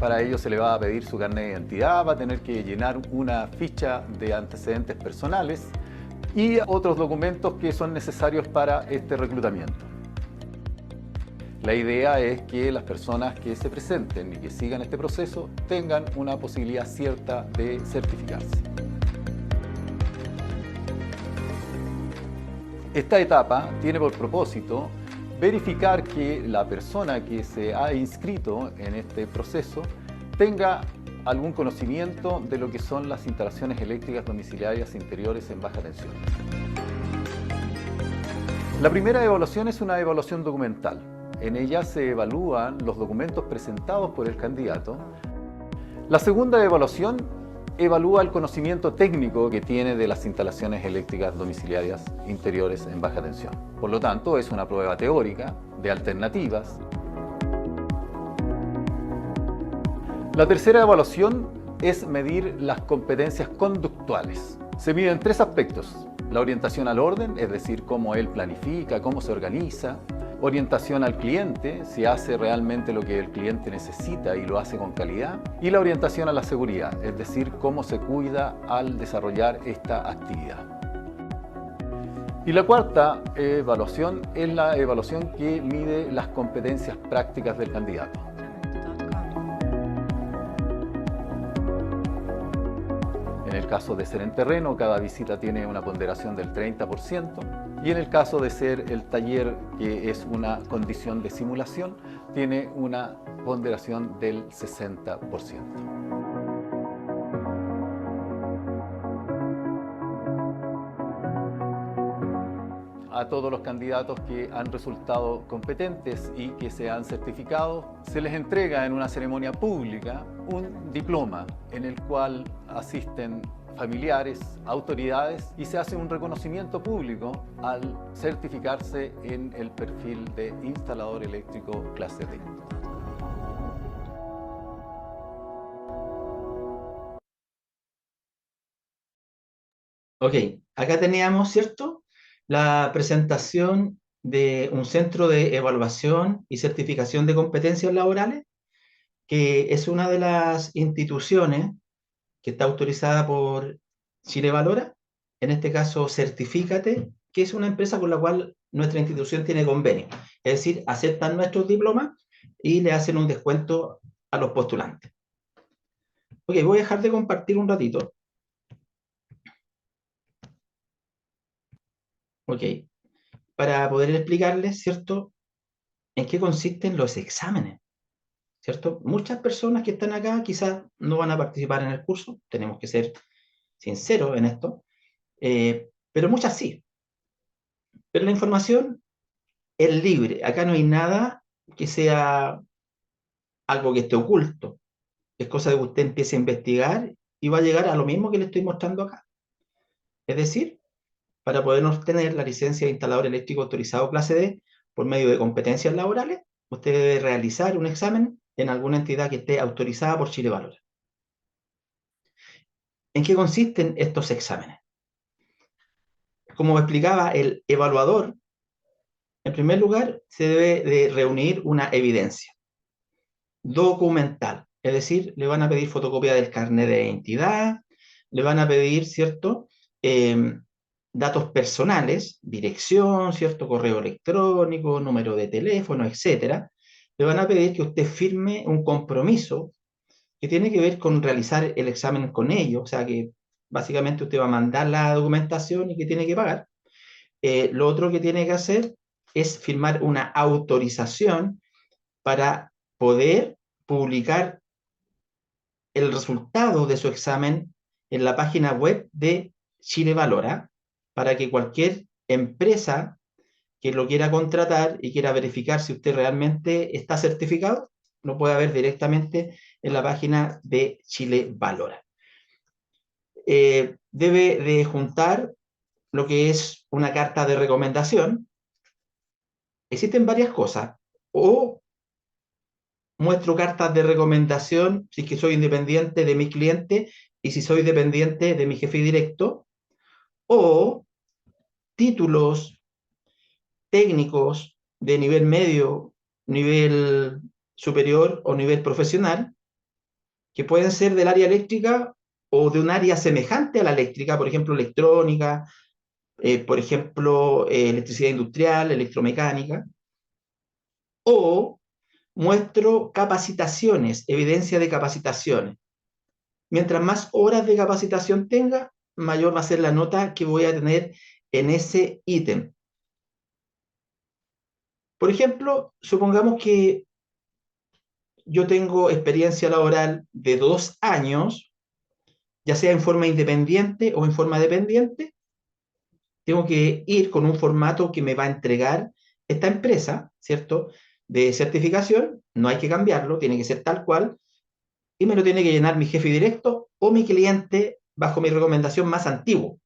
Para ello se le va a pedir su carnet de identidad, va a tener que llenar una ficha de antecedentes personales y otros documentos que son necesarios para este reclutamiento. La idea es que las personas que se presenten y que sigan este proceso tengan una posibilidad cierta de certificarse. Esta etapa tiene por propósito verificar que la persona que se ha inscrito en este proceso tenga algún conocimiento de lo que son las instalaciones eléctricas domiciliarias interiores en baja tensión. La primera evaluación es una evaluación documental. En ella se evalúan los documentos presentados por el candidato. La segunda evaluación evalúa el conocimiento técnico que tiene de las instalaciones eléctricas domiciliarias interiores en baja tensión. Por lo tanto, es una prueba teórica de alternativas. La tercera evaluación es medir las competencias conductuales. Se miden tres aspectos: la orientación al orden, es decir, cómo él planifica, cómo se organiza; orientación al cliente, si hace realmente lo que el cliente necesita y lo hace con calidad; y la orientación a la seguridad, es decir, cómo se cuida al desarrollar esta actividad. Y la cuarta evaluación es la evaluación que mide las competencias prácticas del candidato. En el caso de ser en terreno, cada visita tiene una ponderación del 30%, y en el caso de ser el taller, que es una condición de simulación, tiene una ponderación del 60%. A todos los candidatos que han resultado competentes y que se han certificado, se les entrega en una ceremonia pública un diploma en el cual asisten familiares, autoridades, y se hace un reconocimiento público al certificarse en el perfil de instalador eléctrico clase D. Ok, acá teníamos, ¿cierto?, la presentación de un centro de evaluación y certificación de competencias laborales, que es una de las instituciones que está autorizada por Chile Valora, en este caso Certifícate, que es una empresa con la cual nuestra institución tiene convenio. Es decir, aceptan nuestros diplomas y le hacen un descuento a los postulantes. Ok, voy a dejar de compartir un ratito. Ok, para poder explicarles, ¿cierto?, en qué consisten los exámenes, ¿cierto? Muchas personas que están acá quizás no van a participar en el curso, tenemos que ser sinceros en esto, pero muchas sí. Pero la información es libre, acá no hay nada que sea algo que esté oculto, es cosa de que usted empiece a investigar y va a llegar a lo mismo que le estoy mostrando acá. Es decir, para poder obtener la licencia de instalador eléctrico autorizado clase D por medio de competencias laborales, usted debe realizar un examen en alguna entidad que esté autorizada por Chile Valora. ¿En qué consisten estos exámenes? Como explicaba el evaluador, en primer lugar, se debe de reunir una evidencia documental, es decir, le van a pedir fotocopia del carnet de identidad, le van a pedir, ¿cierto?, datos personales, dirección, ¿cierto?, correo electrónico, número de teléfono, etcétera. Le van a pedir que usted firme un compromiso que tiene que ver con realizar el examen con ellos, o sea que básicamente usted va a mandar la documentación y que tiene que pagar. Lo otro que tiene que hacer es firmar una autorización para poder publicar el resultado de su examen en la página web de Chile Valora, para que cualquier empresa que lo quiera contratar y quiera verificar si usted realmente está certificado, lo pueda ver directamente en la página de Chile Valora. Debe de juntar lo que es una carta de recomendación. Existen varias cosas. o muestro cartas de recomendación si es que soy independiente de mi cliente y si soy dependiente de mi jefe directo, o títulos técnicos de nivel medio, nivel superior o nivel profesional, que pueden ser del área eléctrica o de un área semejante a la eléctrica, por ejemplo, electrónica, por ejemplo, electricidad industrial, electromecánica, o muestro capacitaciones, evidencia de capacitaciones. Mientras más horas de capacitación tenga, mayor va a ser la nota que voy a tener en ese ítem. Por ejemplo, supongamos que yo tengo experiencia laboral de 2 años, ya sea en forma independiente o en forma dependiente. Tengo que ir con un formato que me va a entregar esta empresa, ¿cierto? De certificación, no hay que cambiarlo, tiene que ser tal cual, y me lo tiene que llenar mi jefe directo o mi cliente bajo mi recomendación más antiguo.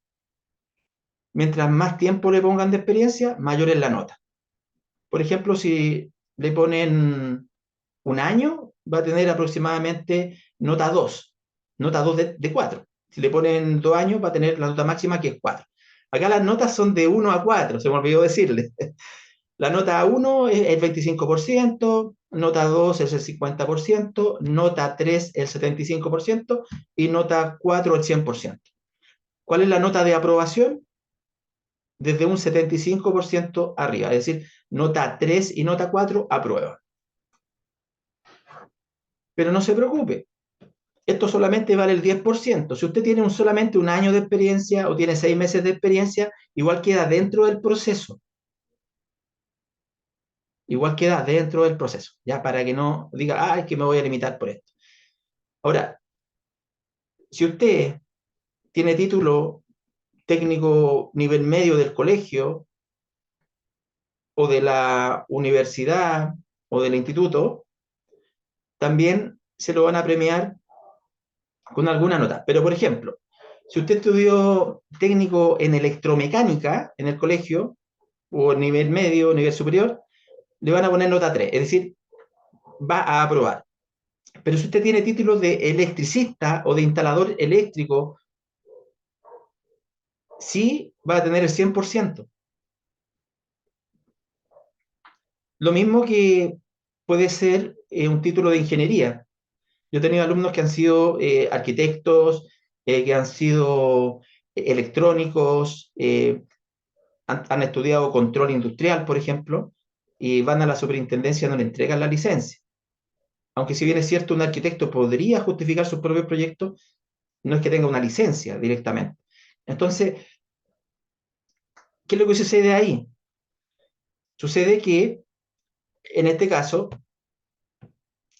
Mientras más tiempo le pongan de experiencia, mayor es la nota. Por ejemplo, si le ponen 1 año, va a tener aproximadamente nota 2 de 4. Si le ponen 2 años, va a tener la nota máxima que es 4. Acá las notas son de 1 a 4, se me olvidó decirle. La nota 1 es el 25%, nota 2 es el 50%, nota 3 el 75% y nota 4 el 100%. ¿Cuál es la nota de aprobación? Desde un 75% arriba, es decir, nota 3 y nota 4 aprueban. Pero no se preocupe, esto solamente vale el 10%. Si usted tiene solamente 1 año de experiencia o tiene 6 meses de experiencia, igual queda dentro del proceso. Igual queda dentro del proceso, ya para que no diga, ah, es que me voy a limitar por esto. Ahora, si usted tiene título técnico nivel medio del colegio o de la universidad o del instituto, también se lo van a premiar con alguna nota. Pero, por ejemplo, si usted estudió técnico en electromecánica en el colegio, o nivel medio, nivel superior, le van a poner nota 3, es decir, va a aprobar. Pero si usted tiene títulos de electricista o de instalador eléctrico, sí va a tener el 100%. Lo mismo que puede ser un título de ingeniería. Yo he tenido alumnos que han sido arquitectos, que han sido electrónicos, han estudiado control industrial, por ejemplo, y van a la superintendencia y no le entregan la licencia. Aunque si bien es cierto, un arquitecto podría justificar sus propios proyectos, no es que tenga una licencia directamente. Entonces, ¿qué es lo que sucede ahí? Sucede que, en este caso,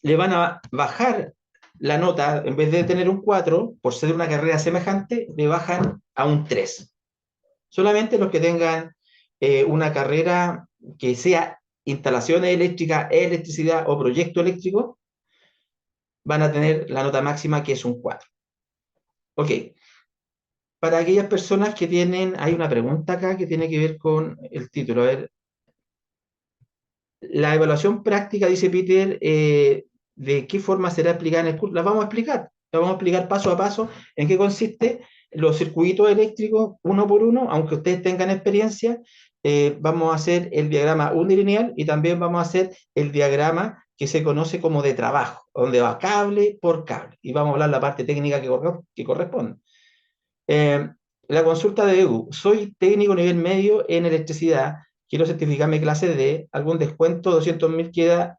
le van a bajar la nota, en vez de tener un 4, por ser una carrera semejante, le bajan a un 3. Solamente los que tengan una carrera que sea instalaciones eléctricas, electricidad o proyecto eléctrico, van a tener la nota máxima que es un 4. Ok, para aquellas personas que tienen, hay una pregunta acá que tiene que ver con el título. A ver, la evaluación práctica, dice Peter, ¿de qué forma será explicada en el curso? La vamos a explicar paso a paso en qué consiste los circuitos eléctricos uno por uno, aunque ustedes tengan experiencia. Vamos a hacer el diagrama unilineal y también vamos a hacer el diagrama que se conoce como de trabajo, donde va cable por cable. Y vamos a hablar la parte técnica que corresponde. La consulta de EDU. Soy técnico nivel medio en electricidad. Quiero certificarme clase D. ¿Algún descuento? 200.000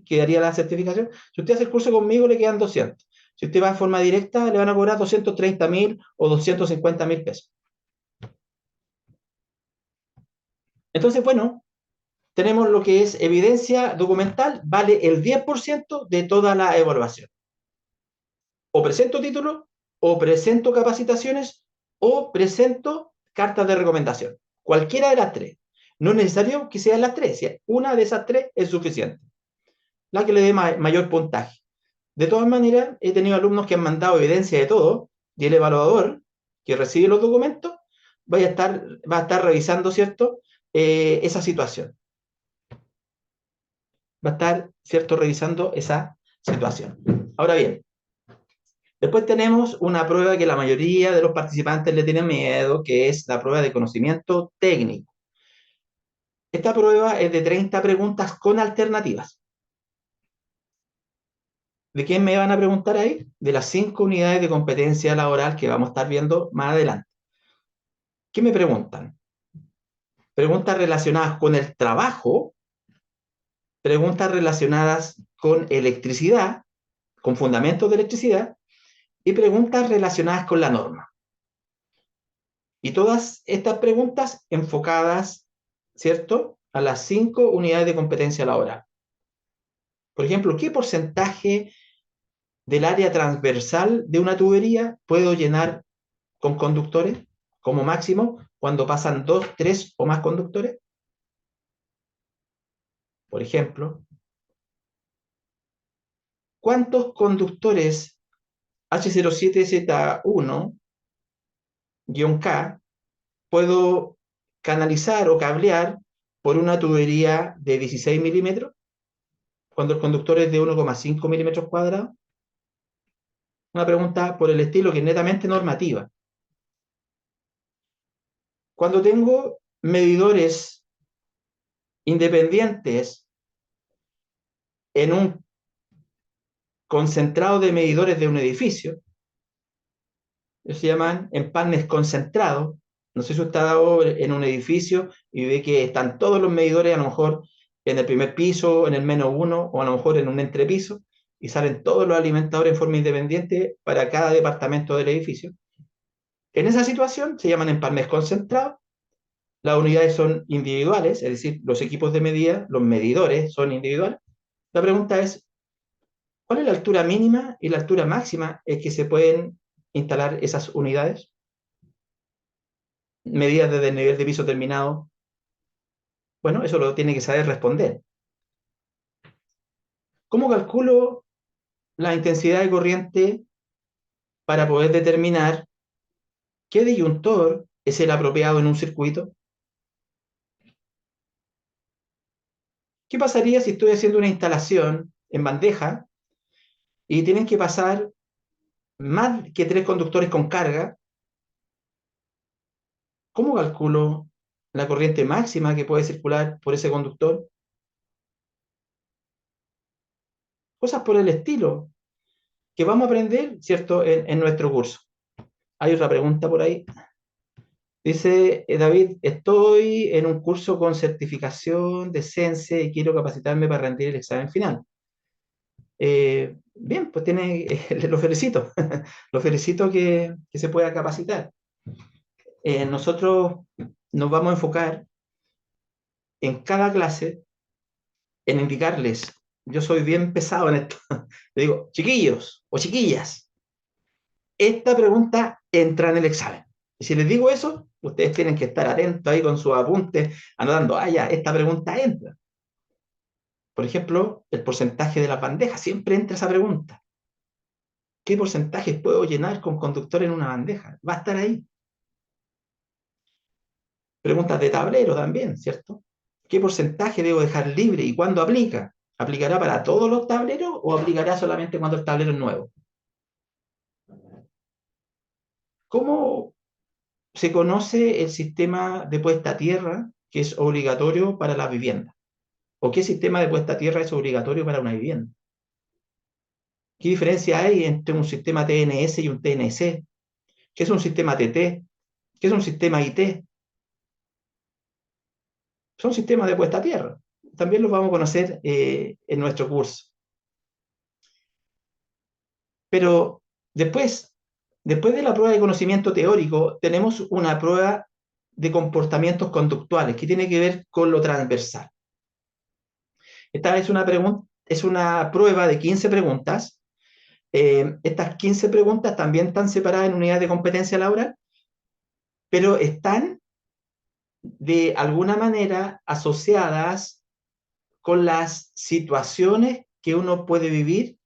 quedaría la certificación. Si usted hace el curso conmigo, le quedan 200. Si usted va en forma directa, le van a cobrar 230.000 o 250.000 pesos. Entonces, bueno, tenemos lo que es evidencia documental, vale el 10% de toda la evaluación. O presento título, o presento capacitaciones, o presento cartas de recomendación. Cualquiera de las tres. No es necesario que sean las tres. Una de esas tres es suficiente. La que le dé mayor puntaje. De todas maneras, he tenido alumnos que han mandado evidencia de todo y el evaluador que recibe los documentos va a estar revisando, ¿cierto? Esa situación. va a estar, ¿cierto?, revisando esa situación. Ahora bien, después tenemos una prueba que la mayoría de los participantes le tienen miedo, que es la prueba de conocimiento técnico. Esta prueba es de 30 preguntas con alternativas. ¿De quién me van a preguntar ahí? De las 5 unidades de competencia laboral que vamos a estar viendo más adelante. ¿Qué me preguntan? Preguntas relacionadas con el trabajo, preguntas relacionadas con electricidad, con fundamentos de electricidad, y preguntas relacionadas con la norma. Y todas estas preguntas enfocadas, ¿cierto?, a las 5 unidades de competencia laboral. Por ejemplo, ¿qué porcentaje del área transversal de una tubería puedo llenar con conductores como máximo cuando pasan 2, 3 o más conductores? Por ejemplo, ¿cuántos conductores H07Z1-K puedo canalizar o cablear por una tubería de 16 milímetros cuando el conductor es de 1,5 milímetros cuadrados? Una pregunta por el estilo que es netamente normativa. Cuando tengo medidores independientes en un concentrado de medidores de un edificio, se llaman empalmes concentrados. No sé si usted ha dado en un edificio y ve que están todos los medidores a lo mejor en el primer piso, en el -1 o a lo mejor en un entrepiso, y salen todos los alimentadores en forma independiente para cada departamento del edificio. En esa situación se llaman empalmes concentrados. Las unidades son individuales, es decir, los equipos de medida, los medidores son individuales. La pregunta es, ¿cuál es la altura mínima y la altura máxima en que se pueden instalar esas unidades? Medidas desde el nivel de piso terminado. Bueno, eso lo tiene que saber responder. ¿Cómo calculo la intensidad de corriente para poder determinar qué disyuntor es el apropiado en un circuito? ¿Qué pasaría si estoy haciendo una instalación en bandeja y tienen que pasar más que 3 conductores con carga? ¿Cómo calculo la corriente máxima que puede circular por ese conductor? Cosas por el estilo que vamos a aprender, ¿cierto?, en nuestro curso. Hay otra pregunta por ahí. Dice David, estoy en un curso con certificación de CENSE y quiero capacitarme para rendir el examen final. Bien, pues lo felicito. Lo felicito que se pueda capacitar. Nosotros nos vamos a enfocar en cada clase en indicarles, yo soy bien pesado en esto, le digo, chiquillos o chiquillas, esta pregunta entra en el examen. Y si les digo eso, ustedes tienen que estar atentos ahí con sus apuntes, anotando, ya, esta pregunta entra. Por ejemplo, el porcentaje de las bandejas, siempre entra esa pregunta. ¿Qué porcentaje puedo llenar con conductor en una bandeja? Va a estar ahí. Preguntas de tablero también, ¿cierto? ¿Qué porcentaje debo dejar libre y cuándo aplica? ¿Aplicará para todos los tableros o aplicará solamente cuando el tablero es nuevo? ¿Cómo se conoce el sistema de puesta a tierra que es obligatorio para la vivienda? ¿O qué sistema de puesta a tierra es obligatorio para una vivienda? ¿Qué diferencia hay entre un sistema TNS y un TNC? ¿Qué es un sistema TT? ¿Qué es un sistema IT? Son sistemas de puesta a tierra. También los vamos a conocer en nuestro curso. Pero después de la prueba de conocimiento teórico, tenemos una prueba de comportamientos conductuales que tiene que ver con lo transversal. Esta es una prueba de 15 preguntas. Estas 15 preguntas también están separadas en unidades de competencia laboral, pero están de alguna manera asociadas con las situaciones que uno puede vivir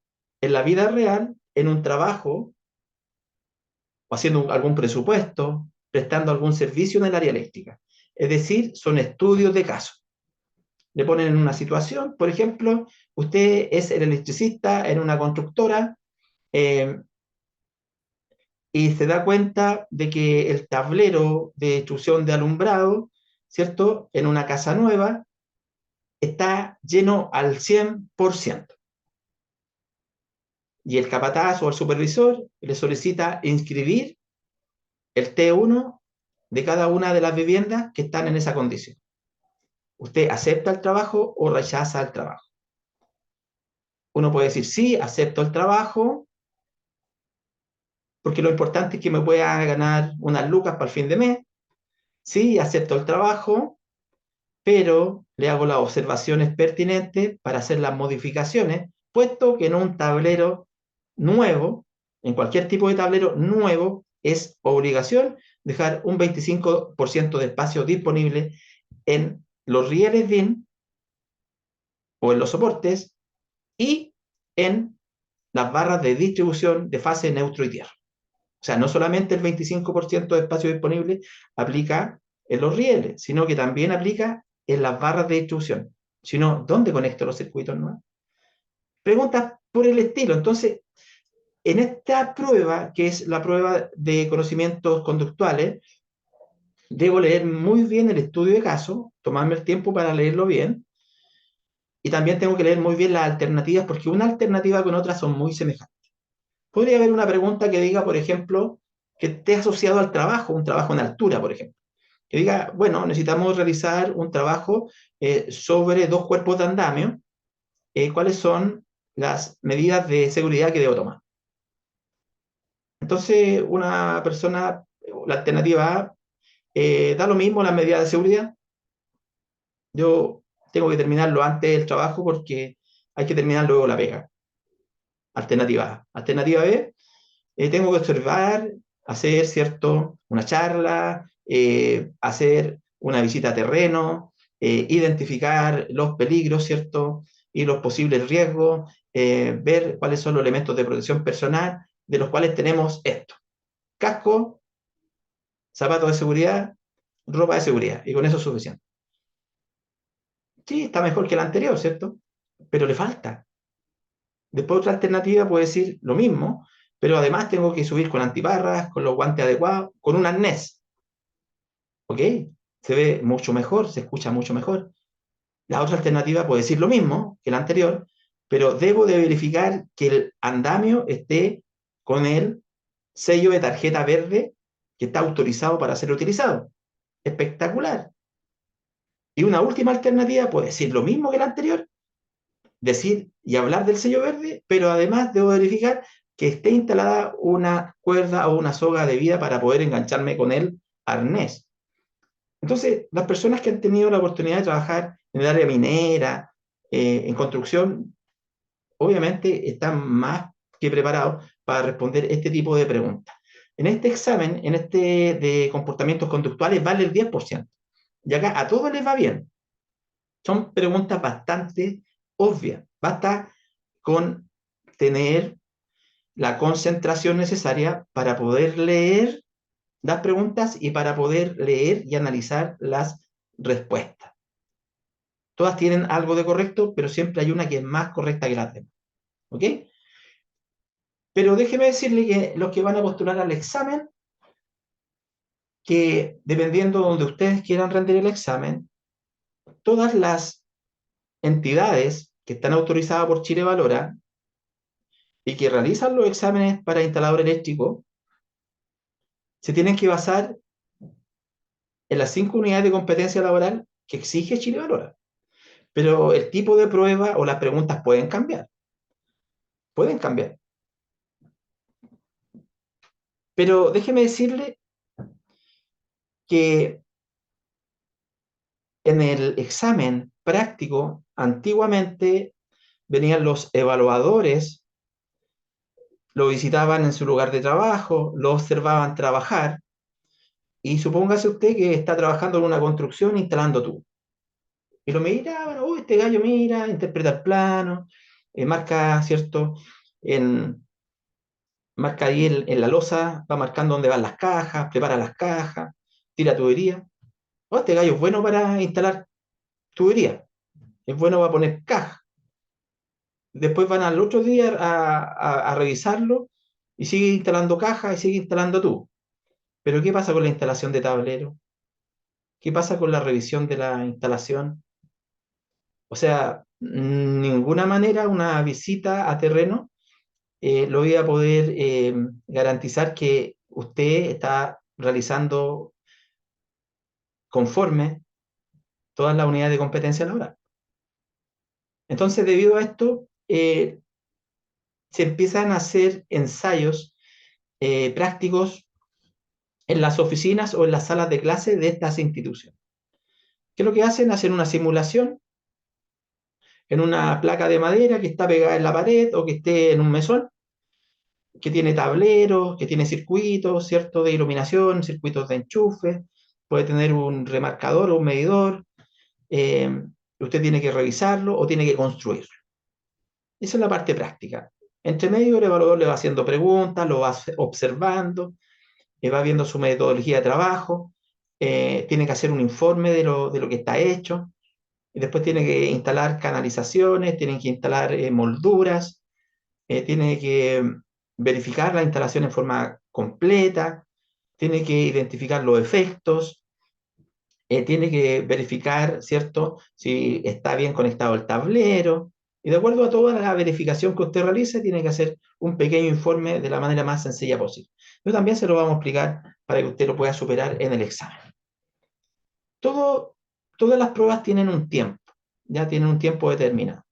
en la vida real, en un trabajo, o haciendo algún presupuesto, prestando algún servicio en el área eléctrica. Es decir, son estudios de caso. le ponen en una situación, por ejemplo, usted es el electricista en una constructora, eh, y se da cuenta de que el tablero de instrucción de alumbrado, ¿cierto? En una casa nueva está lleno al 100%. Y el capataz o el supervisor le solicita inscribir el T1 de cada una de las viviendas que están en esa condición. ¿Usted acepta el trabajo o rechaza el trabajo? Uno puede decir, sí, acepto el trabajo, porque lo importante es que me pueda ganar unas lucas para el fin de mes. Sí, acepto el trabajo, pero le hago las observaciones pertinentes para hacer las modificaciones, puesto que en un tablero nuevo, en cualquier tipo de tablero nuevo, es obligación dejar un 25% de espacio disponible en los rieles DIN o en los soportes y en las barras de distribución de fase neutro y tierra. O sea, no solamente el 25% de espacio disponible aplica en los rieles, sino que también aplica en las barras de distribución. Si no, ¿dónde conecto los circuitos nuevos? Preguntas por el estilo. Entonces, en esta prueba, que es la prueba de conocimientos conductuales, debo leer muy bien el estudio de caso, tomarme el tiempo para leerlo bien, y también tengo que leer muy bien las alternativas, porque una alternativa con otra son muy semejantes. Podría haber una pregunta que diga, por ejemplo, que esté asociado al trabajo, un trabajo en altura, por ejemplo. Que diga, bueno, necesitamos realizar un trabajo sobre dos cuerpos de andamio. ¿Cuáles son las medidas de seguridad que debo tomar? Entonces, una persona, la alternativa A, da lo mismo las medidas de seguridad. Yo tengo que terminarlo antes del trabajo porque hay que terminar luego la pega. Alternativa A. Alternativa B, tengo que observar, hacer, ¿cierto?, una charla, hacer una visita a terreno, identificar los peligros, ¿cierto?, y los posibles riesgos, ver cuáles son los elementos de protección personal, de los cuales tenemos esto: casco, zapatos de seguridad, ropa de seguridad, y con eso es suficiente. Sí, está mejor que la anterior, ¿cierto? Pero le falta. Después otra alternativa puede decir lo mismo, pero además tengo que subir con antiparras, con los guantes adecuados, con un arnés. ¿Ok? Se ve mucho mejor, se escucha mucho mejor. La otra alternativa puede decir lo mismo que la anterior, pero debo de verificar que el andamio esté con el sello de tarjeta verde que está autorizado para ser utilizado. Espectacular. Y una última alternativa puede decir lo mismo que la anterior, decir y hablar del sello verde, pero además debo verificar que esté instalada una cuerda o una soga de vida para poder engancharme con el arnés. Entonces, las personas que han tenido la oportunidad de trabajar en el área minera, en construcción, obviamente están más que preparados para responder este tipo de preguntas. En este examen, en este de comportamientos conductuales, vale el 10%. Y acá a todos les va bien. Son preguntas bastante obvias. Basta con tener la concentración necesaria para poder leer las preguntas y para poder leer y analizar las respuestas. Todas tienen algo de correcto, pero siempre hay una que es más correcta que la demás. ¿Ok? Pero déjeme decirle que los que van a postular al examen, que dependiendo de donde ustedes quieran rendir el examen, todas las entidades que están autorizadas por Chile Valora y que realizan los exámenes para instalador eléctrico, se tienen que basar en las 5 unidades de competencia laboral que exige Chile Valora. Pero el tipo de prueba o las preguntas pueden cambiar. Pueden cambiar. Pero déjeme decirle que en el examen práctico, antiguamente venían los evaluadores, lo visitaban en su lugar de trabajo, lo observaban trabajar, y supóngase usted que está trabajando en una construcción instalando tubos. Y lo miraban, oh, este gallo mira, interpreta el plano, marca, ¿cierto? Marca ahí en la losa, va marcando dónde van las cajas, prepara las cajas, tira tubería. Oh, este gallo es bueno para instalar tubería. es bueno para poner caja. Después van al otro día a revisarlo y sigue instalando caja y sigue instalando tú. Pero ¿qué pasa con la instalación de tablero? ¿Qué pasa con la revisión de la instalación? O sea, ninguna manera una visita a terreno lo voy a poder garantizar que usted está realizando conforme todas las unidades de competencia laboral. Entonces, debido a esto, se empiezan a hacer ensayos prácticos en las oficinas o en las salas de clase de estas instituciones. ¿Qué es lo que hacen? Hacen una simulación en una placa de madera que está pegada en la pared o que esté en un mesón, que tiene tableros, que tiene circuitos, ¿cierto? De iluminación, circuitos de enchufe, puede tener un remarcador o un medidor, eh, usted tiene que revisarlo o tiene que construirlo. Esa es la parte práctica. Entre medio, el evaluador le va haciendo preguntas, lo va observando, va viendo su metodología de trabajo, tiene que hacer un informe de lo que está hecho, y después tiene que instalar canalizaciones, tiene que instalar molduras, tiene que verificar la instalación en forma completa, tiene que identificar los efectos, tiene que verificar, ¿cierto?, si está bien conectado el tablero, y de acuerdo a toda la verificación que usted realice, tiene que hacer un pequeño informe de la manera más sencilla posible. Pero también se lo vamos a explicar para que usted lo pueda superar en el examen. Todas las pruebas tienen un tiempo, ya tienen un tiempo determinado.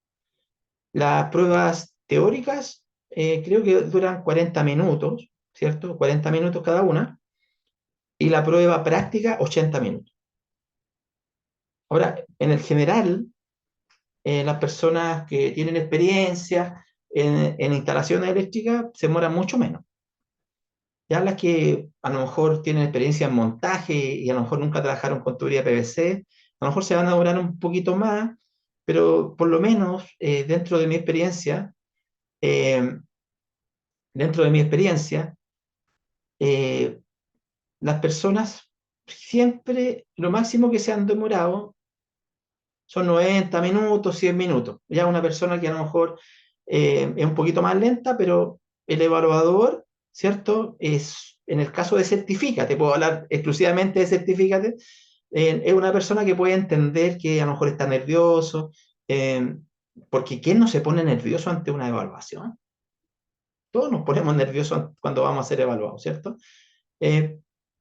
Las pruebas teóricas creo que duran 40 minutos, ¿cierto? 40 minutos cada una, y la prueba práctica 80 minutos. Ahora, en el general, las personas que tienen experiencia en instalaciones eléctricas se demoran mucho menos. Ya las que a lo mejor tienen experiencia en montaje y a lo mejor nunca trabajaron con tubería PVC, a lo mejor se van a demorar un poquito más, pero por lo menos eh, dentro de mi experiencia, eh, las personas siempre, lo máximo que se han demorado son 90 minutos, 100 minutos. Ya una persona que a lo mejor es un poquito más lenta, pero el evaluador, ¿cierto? En el caso de Certifícate, puedo hablar exclusivamente de Certifícate, es una persona que puede entender que a lo mejor está nervioso, eh, porque ¿quién no se pone nervioso ante una evaluación? Todos nos ponemos nerviosos cuando vamos a ser evaluados, ¿cierto?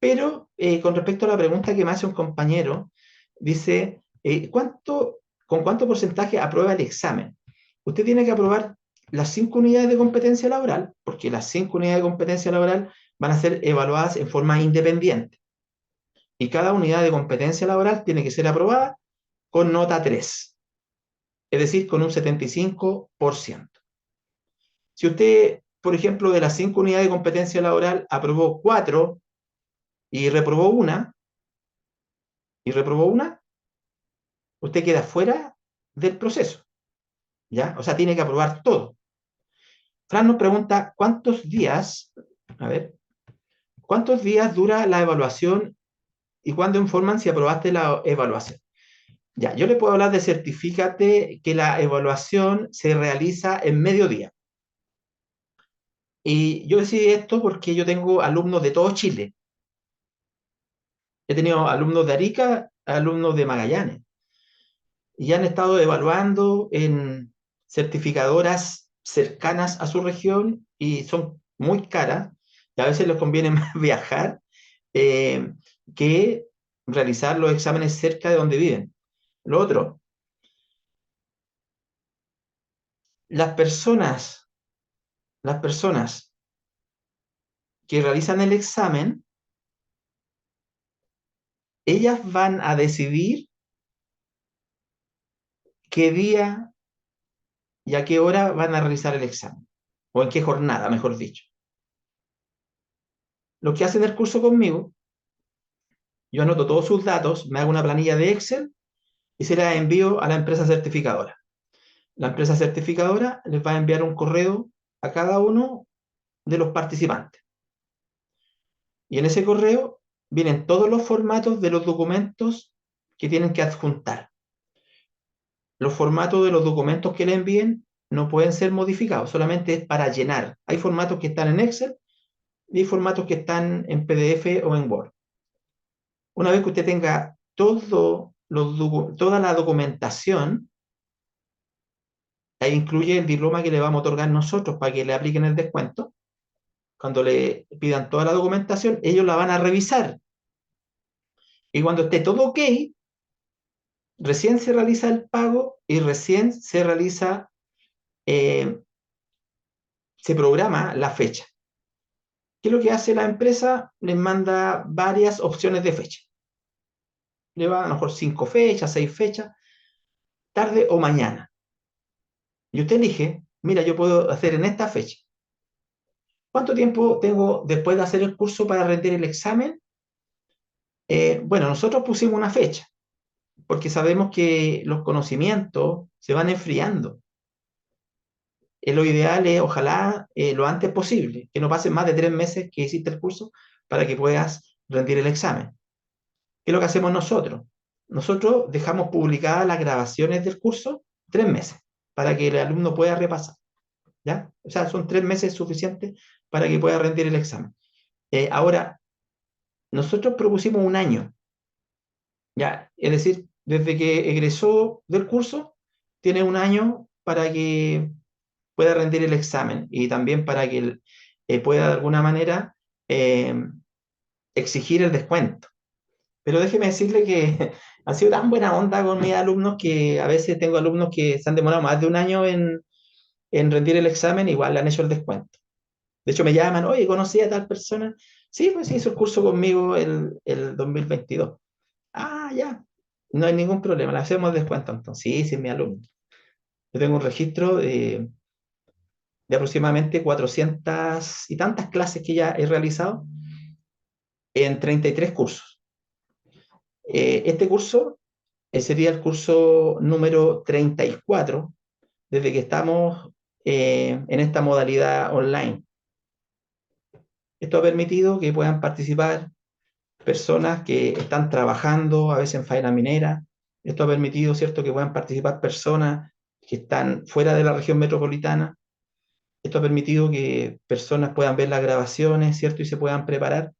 Pero con respecto a la pregunta que me hace un compañero, dice, ¿con cuánto porcentaje aprueba el examen? Usted tiene que aprobar las 5 unidades de competencia laboral, porque las 5 unidades de competencia laboral van a ser evaluadas en forma independiente. Y cada unidad de competencia laboral tiene que ser aprobada con nota 3, es decir, con un 75%. Si usted, por ejemplo, de las 5 unidades de competencia laboral aprobó 4 y reprobó una, usted queda fuera del proceso, ¿ya? O sea, tiene que aprobar todo. Fran nos pregunta, ¿cuántos días dura la evaluación y cuándo informan si aprobaste la evaluación? Ya, yo le puedo hablar de Certifícate que la evaluación se realiza en mediodía. Y yo decidí esto porque yo tengo alumnos de todo Chile. He tenido alumnos de Arica, alumnos de Magallanes, y han estado evaluando en certificadoras cercanas a su región y son muy caras, y a veces les conviene más viajar eh, que realizar los exámenes cerca de donde viven. Lo otro, las personas, las personas que realizan el examen, ellas van a decidir qué día y a qué hora van a realizar el examen, o en qué jornada, mejor dicho. Lo que hacen el curso conmigo, yo anoto todos sus datos, me hago una planilla de Excel y se la envío a la empresa certificadora. La empresa certificadora les va a enviar un correo a cada uno de los participantes. Y en ese correo vienen todos los formatos de los documentos que tienen que adjuntar. los formatos de los documentos que le envíen no pueden ser modificados, solamente es para llenar. Hay formatos que están en Excel y hay formatos que están en PDF o en Word. Una vez que usted tenga toda la documentación, ahí incluye el diploma que le vamos a otorgar nosotros para que le apliquen el descuento. Cuando le pidan toda la documentación, ellos la van a revisar. Y cuando esté todo ok, recién se realiza el pago y recién se realiza, se programa la fecha. ¿Qué es lo que hace la empresa? Les manda varias opciones de fecha. Le va a lo mejor 5 fechas, 6 fechas, tarde o mañana. Y usted elige, mira, yo puedo hacer en esta fecha. ¿Cuánto tiempo tengo después de hacer el curso para rendir el examen? Bueno, nosotros pusimos una fecha, porque sabemos que los conocimientos se van enfriando. Lo ideal es, ojalá, lo antes posible, que no pasen más de 3 meses que hiciste el curso para que puedas rendir el examen. ¿Qué es lo que hacemos nosotros? Nosotros dejamos publicadas las grabaciones del curso 3 meses para que el alumno pueda repasar. ¿Ya? O sea, son 3 meses suficientes para que pueda rendir el examen. Ahora, nosotros propusimos un año. ¿Ya? Es decir, desde que egresó del curso, tiene un año para que pueda rendir el examen y también para que pueda de alguna manera eh, exigir el descuento. Pero déjeme decirle que ha sido tan buena onda con mis alumnos que a veces tengo alumnos que se han demorado más de un año en rendir el examen, igual le han hecho el descuento. De hecho, me llaman, oye, ¿conocí a tal persona? Sí, pues hizo el curso conmigo el 2022. Ah, ya, no hay ningún problema, le hacemos descuento entonces. Sí, sí, es mi alumno. Yo tengo un registro de aproximadamente 400 y tantas clases que ya he realizado en 33 cursos. Este curso sería el curso número 34 desde que estamos en esta modalidad online. Esto ha permitido que puedan participar personas que están trabajando, a veces en faena minera. Esto ha permitido, ¿cierto?, que puedan participar personas que están fuera de la región metropolitana. Esto ha permitido que personas puedan ver las grabaciones, ¿cierto?, y se puedan preparar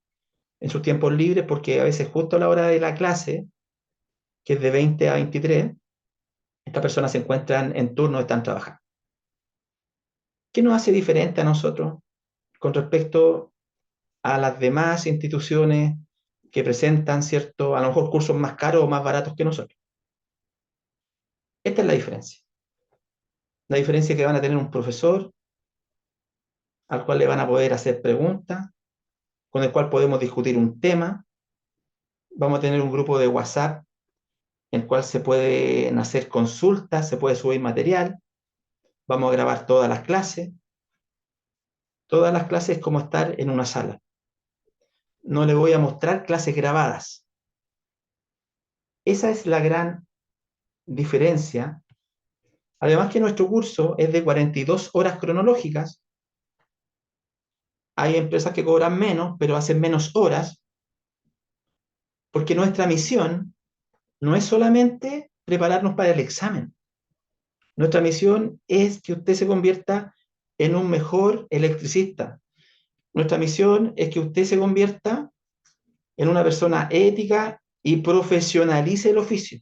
en sus tiempos libres, porque a veces justo a la hora de la clase, que es de 20 a 23, estas personas se encuentran en turno, están trabajando. ¿Qué nos hace diferente a nosotros con respecto a las demás instituciones que presentan, ¿cierto?, a lo mejor cursos más caros o más baratos que nosotros? Esta es la diferencia. La diferencia es que van a tener un profesor al cual le van a poder hacer preguntas, con el cual podemos discutir un tema. Vamos a tener un grupo de WhatsApp en el cual se pueden hacer consultas, se puede subir material. Vamos a grabar todas las clases. Todas las clases es como estar en una sala. No le voy a mostrar clases grabadas. Esa es la gran diferencia. Además que nuestro curso es de 42 horas cronológicas. Hay empresas que cobran menos, pero hacen menos horas, porque nuestra misión no es solamente prepararnos para el examen. Nuestra misión es que usted se convierta en un mejor electricista. Nuestra misión es que usted se convierta en una persona ética y profesionalice el oficio.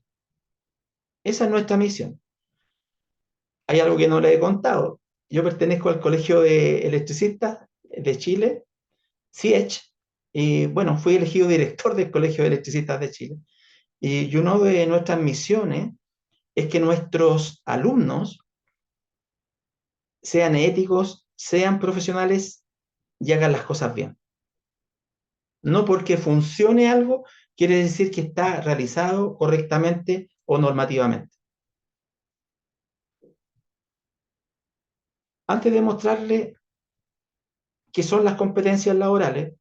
Esa es nuestra misión. Hay algo que no le he contado. Yo pertenezco al Colegio de Electricistas de Chile, CIECH, y bueno, fui elegido director del Colegio de Electricistas de Chile. Y una de nuestras misiones es que nuestros alumnos sean éticos, sean profesionales y hagan las cosas bien. No porque funcione algo quiere decir que está realizado correctamente o normativamente. Antes de mostrarle qué son las competencias laborales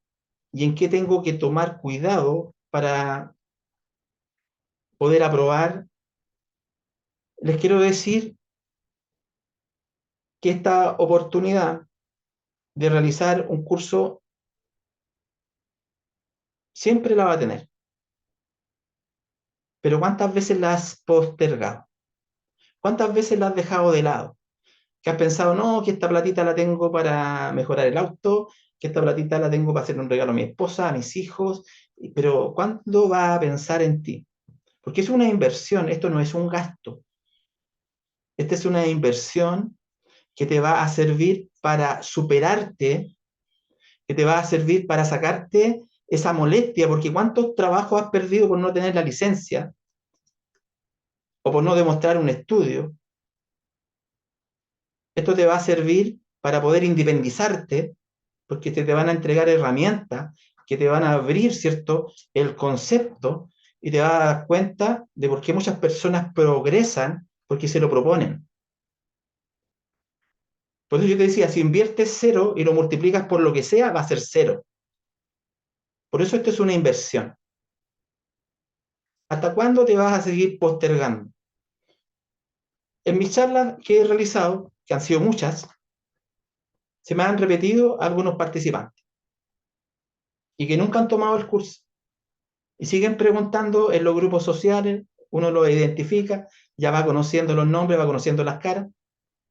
y en qué tengo que tomar cuidado para poder aprobar, les quiero decir que esta oportunidad de realizar un curso siempre la va a tener. Pero ¿cuántas veces la has postergado? ¿Cuántas veces la has dejado de lado? Que has pensado, no, que esta platita la tengo para mejorar el auto, que esta platita la tengo para hacer un regalo a mi esposa, a mis hijos, pero ¿cuándo va a pensar en ti? Porque es una inversión, esto no es un gasto. Esta es una inversión que te va a servir para superarte, que te va a servir para sacarte esa molestia, porque ¿cuántos trabajos has perdido por no tener la licencia o por no demostrar un estudio? Esto te va a servir para poder independizarte, porque te van a entregar herramientas que te van a abrir, ¿cierto?, el concepto, y te vas a dar cuenta de por qué muchas personas progresan porque se lo proponen. Por eso yo te decía, si inviertes cero y lo multiplicas por lo que sea, va a ser cero. Por eso esto es una inversión. ¿Hasta cuándo te vas a seguir postergando? En mis charlas que he realizado, que han sido muchas, se me han repetido algunos participantes y que nunca han tomado el curso. Y siguen preguntando en los grupos sociales, uno los identifica, ya va conociendo los nombres, va conociendo las caras,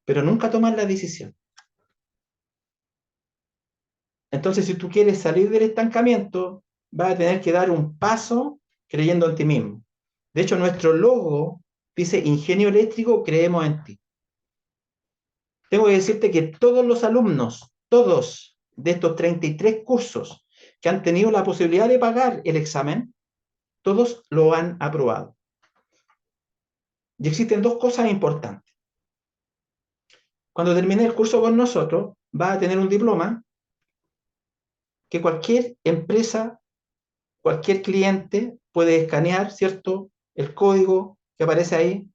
pero nunca toman la decisión. Entonces, si tú quieres salir del estancamiento, vas a tener que dar un paso creyendo en ti mismo. De hecho, nuestro logo dice Ingenio Eléctrico, creemos en ti. Tengo que decirte que todos los alumnos, todos de estos 33 cursos que han tenido la posibilidad de pagar el examen, todos lo han aprobado. Y existen dos cosas importantes. Cuando termine el curso con nosotros, vas a tener un diploma que cualquier empresa, cualquier cliente puede escanear, ¿cierto?, el código que aparece ahí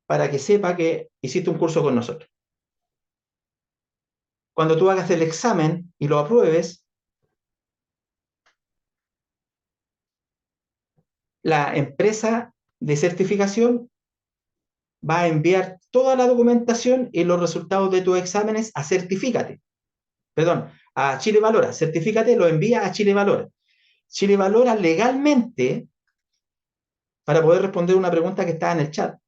para que sepa que hiciste un curso con nosotros. Cuando tú hagas el examen y lo apruebes, la empresa de certificación va a enviar toda la documentación y los resultados de tus exámenes a Certifícate. Perdón, a Chile Valora. Certifícate lo envía a Chile Valora. Chile Valora legalmente, para poder responder una pregunta que está en el chat,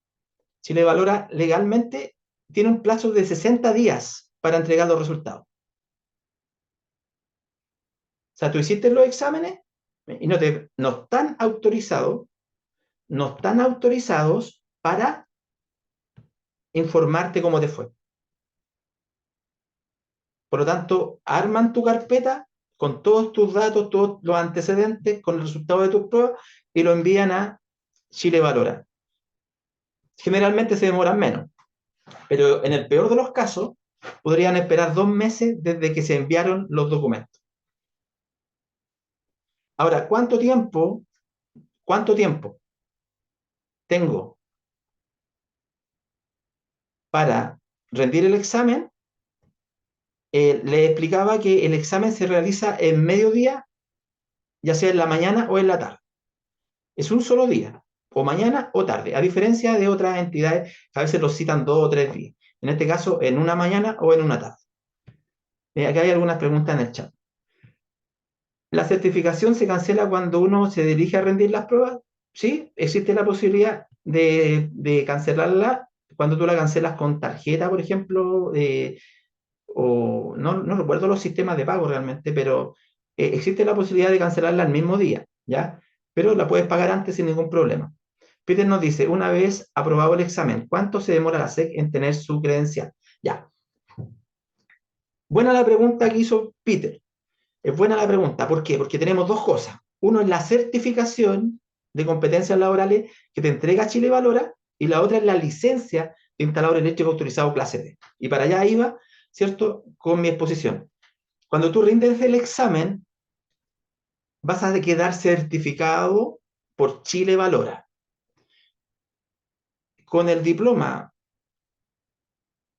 Chile Valora legalmente tiene un plazo de 60 días para entregar los resultados. O sea, tú hiciste los exámenes y no están autorizados, no están autorizados para informarte cómo te fue. Por lo tanto, arman tu carpeta con todos tus datos, todos los antecedentes, con el resultado de tus pruebas y lo envían a Chile Valora. Generalmente se demoran menos, pero en el peor de los casos podrían esperar 2 meses desde que se enviaron los documentos. Ahora, ¿cuánto tiempo tengo para rendir el examen? Le explicaba que el examen se realiza en mediodía, ya sea en la mañana o en la tarde. Es un solo día, o mañana o tarde, a diferencia de otras entidades que a veces los citan 2 o 3 días. En este caso, en una mañana o en una tarde. Acá hay algunas preguntas en el chat. ¿La certificación se cancela cuando uno se dirige a rendir las pruebas? Sí, existe la posibilidad de cancelarla cuando tú la cancelas con tarjeta, por ejemplo, o no recuerdo los sistemas de pago realmente, pero existe la posibilidad de cancelarla al mismo día, ¿ya? Pero la puedes pagar antes sin ningún problema. Peter nos dice, una vez aprobado el examen, ¿cuánto se demora la SEC en tener su credencial? Ya. Buena la pregunta que hizo Peter. Es buena la pregunta. ¿Por qué? Porque tenemos dos cosas. Uno es la certificación de competencias laborales que te entrega Chile Valora y la otra es la licencia de instalador eléctrico autorizado clase D. Y para allá iba, ¿cierto?, con mi exposición. Cuando tú rindes el examen, vas a quedar certificado por Chile Valora. Con el diploma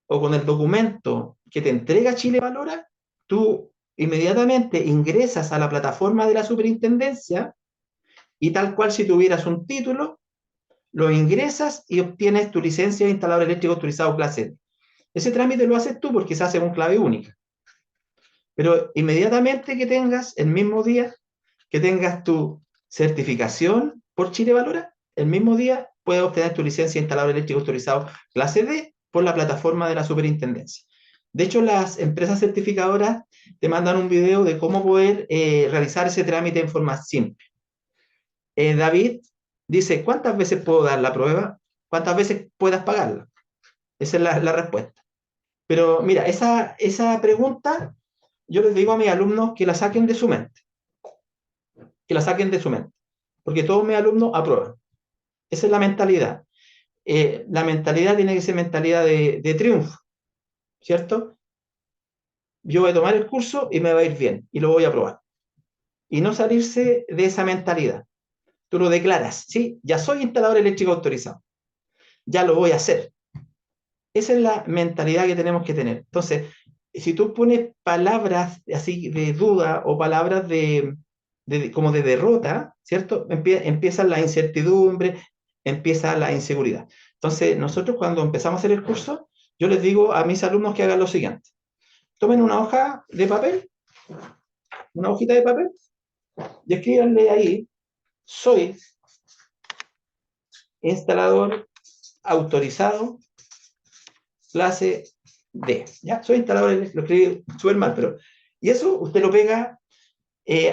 o con el documento que te entrega Chile Valora, tú inmediatamente ingresas a la plataforma de la superintendencia y tal cual si tuvieras un título, lo ingresas y obtienes tu licencia de instalador eléctrico autorizado clase D. Ese trámite lo haces tú porque se hace con clave única. Pero inmediatamente que tengas, el mismo día que tengas tu certificación por Chile Valora, el mismo día puedes obtener tu licencia de instalador eléctrico autorizado clase D por la plataforma de la superintendencia. De hecho, las empresas certificadoras te mandan un video de cómo poder realizar ese trámite en forma simple. David dice, ¿cuántas veces puedo dar la prueba? ¿Cuántas veces puedas pagarla? Esa es la respuesta. Pero mira, esa pregunta yo les digo a mis alumnos que la saquen de su mente. Que la saquen de su mente. Porque todos mis alumnos aprueban. Esa es la mentalidad. La mentalidad tiene que ser mentalidad de triunfo, ¿cierto? Yo voy a tomar el curso y me va a ir bien y lo voy a aprobar. Y no salirse de esa mentalidad. Tú lo declaras, ¿sí? Ya soy instalador eléctrico autorizado. Ya lo voy a hacer. Esa es la mentalidad que tenemos que tener. Entonces, si tú pones palabras así de duda o palabras como de derrota, ¿cierto? Empieza la incertidumbre, empieza la inseguridad. Entonces, nosotros cuando empezamos a hacer el curso, yo les digo a mis alumnos que hagan lo siguiente. Tomen una hoja de papel, una hojita de papel, y escríbanle ahí, soy instalador autorizado clase D. ¿Ya? Soy instalador, lo escribí súper mal, pero... Y eso usted lo pega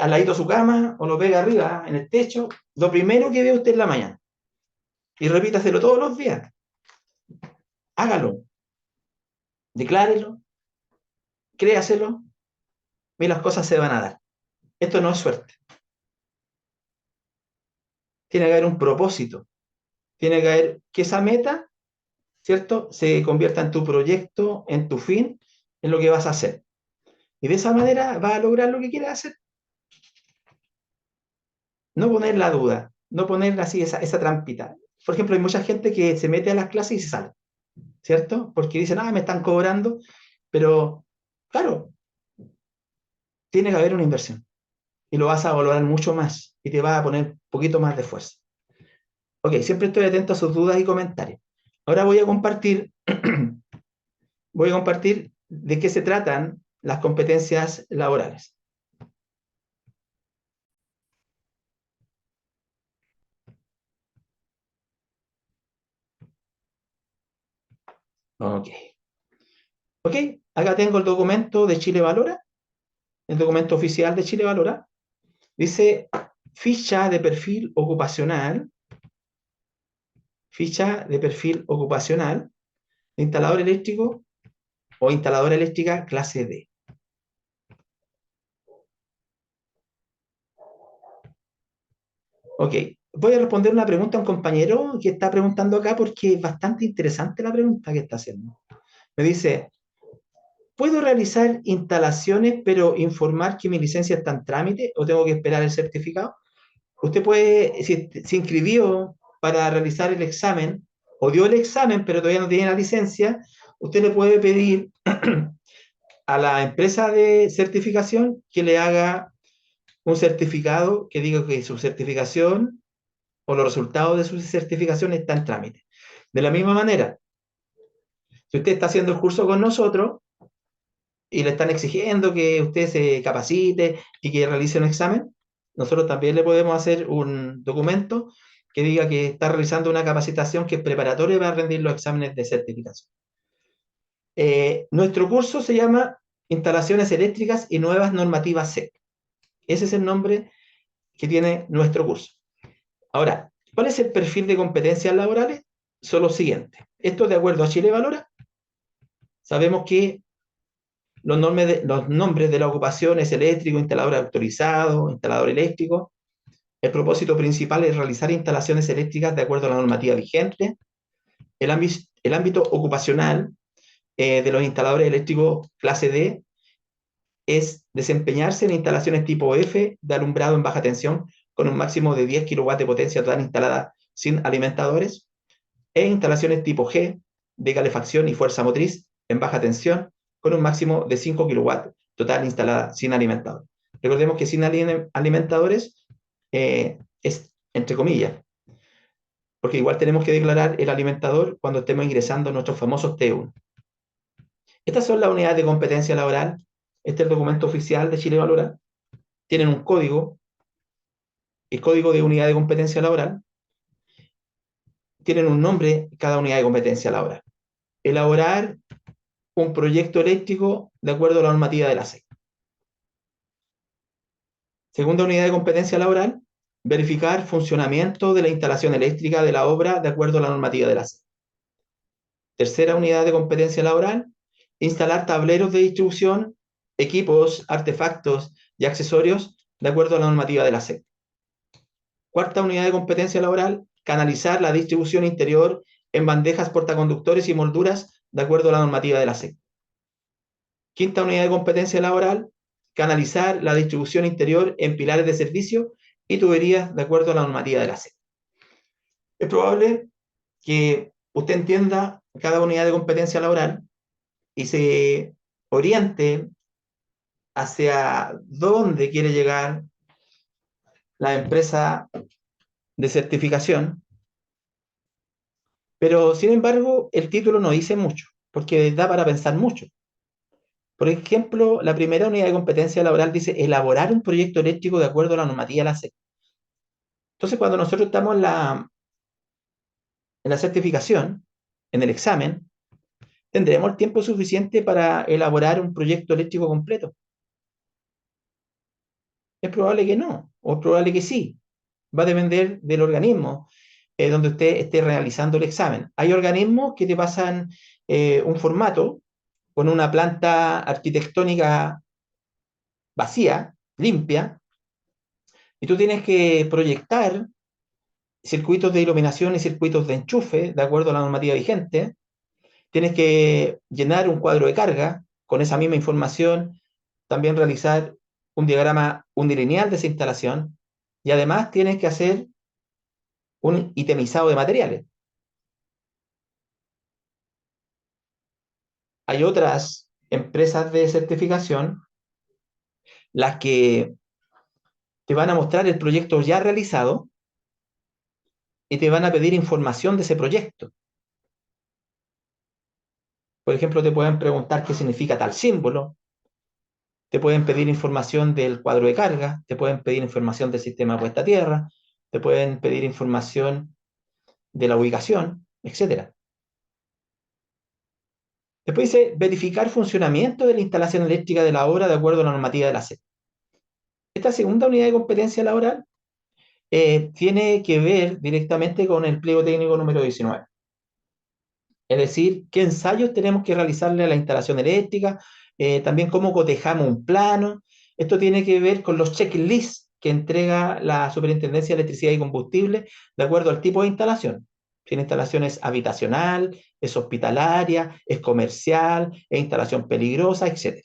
al ladito de su cama o lo pega arriba en el techo, lo primero que ve usted en la mañana. Y repítaselo todos los días. Hágalo. Declárelo. Créaselo. Y las cosas se van a dar. Esto no es suerte. Tiene que haber un propósito. Tiene que haber que esa meta, ¿cierto?, se convierta en tu proyecto, en tu fin, en lo que vas a hacer. Y de esa manera vas a lograr lo que quieres hacer. No poner la duda, no poner así esa trampita. Por ejemplo, hay mucha gente que se mete a las clases y se sale, ¿cierto? Porque dicen, me están cobrando, pero claro, tiene que haber una inversión y lo vas a valorar mucho más y te vas a poner un poquito más de fuerza. Ok, siempre estoy atento a sus dudas y comentarios. Ahora voy a compartir de qué se tratan las competencias laborales. Ok. Ok, acá tengo el documento de Chile Valora, el documento oficial de Chile Valora. Dice ficha de perfil ocupacional, de instalador eléctrico o instaladora eléctrica clase D. Ok, voy a responder una pregunta a un compañero que está preguntando acá porque es bastante interesante la pregunta que está haciendo. Me dice, ¿puedo realizar instalaciones pero informar que mi licencia está en trámite o tengo que esperar el certificado? Usted puede, si se inscribió para realizar el examen o dio el examen pero todavía no tiene la licencia, usted le puede pedir a la empresa de certificación que le haga un certificado que diga que su certificación o los resultados de su certificación están en trámite. De la misma manera, si usted está haciendo el curso con nosotros y le están exigiendo que usted se capacite y que realice un examen, nosotros también le podemos hacer un documento que diga que está realizando una capacitación que es preparatoria para rendir los exámenes de certificación. Nuestro curso se llama Instalaciones Eléctricas y Nuevas Normativas SEC. Ese es el nombre que tiene nuestro curso. Ahora, ¿cuál es el perfil de competencias laborales? Son los siguientes. Esto de acuerdo a Chile Valora. Sabemos que los nombres de la ocupación es eléctrico, instalador autorizado, instalador eléctrico. El propósito principal es realizar instalaciones eléctricas de acuerdo a la normativa vigente. El ámbito ocupacional de los instaladores eléctricos clase D es desempeñarse en instalaciones tipo F de alumbrado en baja tensión con un máximo de 10 kW de potencia total instalada sin alimentadores, e instalaciones tipo G de calefacción y fuerza motriz en baja tensión con un máximo de 5 kW total instalada sin alimentadores. Recordemos que sin alimentadores es entre comillas, porque igual tenemos que declarar el alimentador cuando estemos ingresando nuestros famosos T1. Estas son las unidades de competencia laboral. Este es el documento oficial de Chile Valora. Tienen un código, el código de unidad de competencia laboral. tienen un nombre cada unidad de competencia laboral. Elaborar un proyecto eléctrico de acuerdo a la normativa de la SEC. Segunda unidad de competencia laboral, verificar funcionamiento de la instalación eléctrica de la obra de acuerdo a la normativa de la SEC. Tercera unidad de competencia laboral, instalar tableros de distribución, equipos, artefactos y accesorios de acuerdo a la normativa de la SEC. Cuarta unidad de competencia laboral, canalizar la distribución interior en bandejas portaconductores y molduras de acuerdo a la normativa de la SEC. Quinta unidad de competencia laboral, canalizar la distribución interior en pilares de servicio y tuberías de acuerdo a la normativa de la SEC. Es probable que usted entienda cada unidad de competencia laboral y se oriente hacia dónde quiere llegar la empresa de certificación, pero sin embargo el título no dice mucho, porque da para pensar mucho. Por ejemplo, la primera unidad de competencia laboral dice elaborar un proyecto eléctrico de acuerdo a la normativa de la SEC. Entonces, cuando nosotros estamos en la certificación, en el examen, ¿tendremos el tiempo suficiente para elaborar un proyecto eléctrico completo? Es probable que no, o es probable que sí. Va a depender del organismo donde usted esté realizando el examen. Hay organismos que te pasan un formato con una planta arquitectónica vacía, limpia, y tú tienes que proyectar circuitos de iluminación y circuitos de enchufe de acuerdo a la normativa vigente. Tienes que llenar un cuadro de carga con esa misma información, también realizar un diagrama unilineal de esa instalación y además tienes que hacer un itemizado de materiales. Hay otras empresas de certificación las que te van a mostrar el proyecto ya realizado y te van a pedir información de ese proyecto. Por ejemplo, te pueden preguntar qué significa tal símbolo, te pueden pedir información del cuadro de carga, te pueden pedir información del sistema de puesta a tierra, te pueden pedir información de la ubicación, etc. Después dice verificar funcionamiento de la instalación eléctrica de la obra de acuerdo a la normativa de la SEC. Esta segunda unidad de competencia laboral tiene que ver directamente con el pliego técnico número 19. Es decir, qué ensayos tenemos que realizarle a la instalación eléctrica, también cómo cotejamos un plano. Esto tiene que ver con los checklists que entrega la Superintendencia de Electricidad y Combustible de acuerdo al tipo de instalación. Si la instalación es habitacional, es hospitalaria, es comercial, es instalación peligrosa, etc.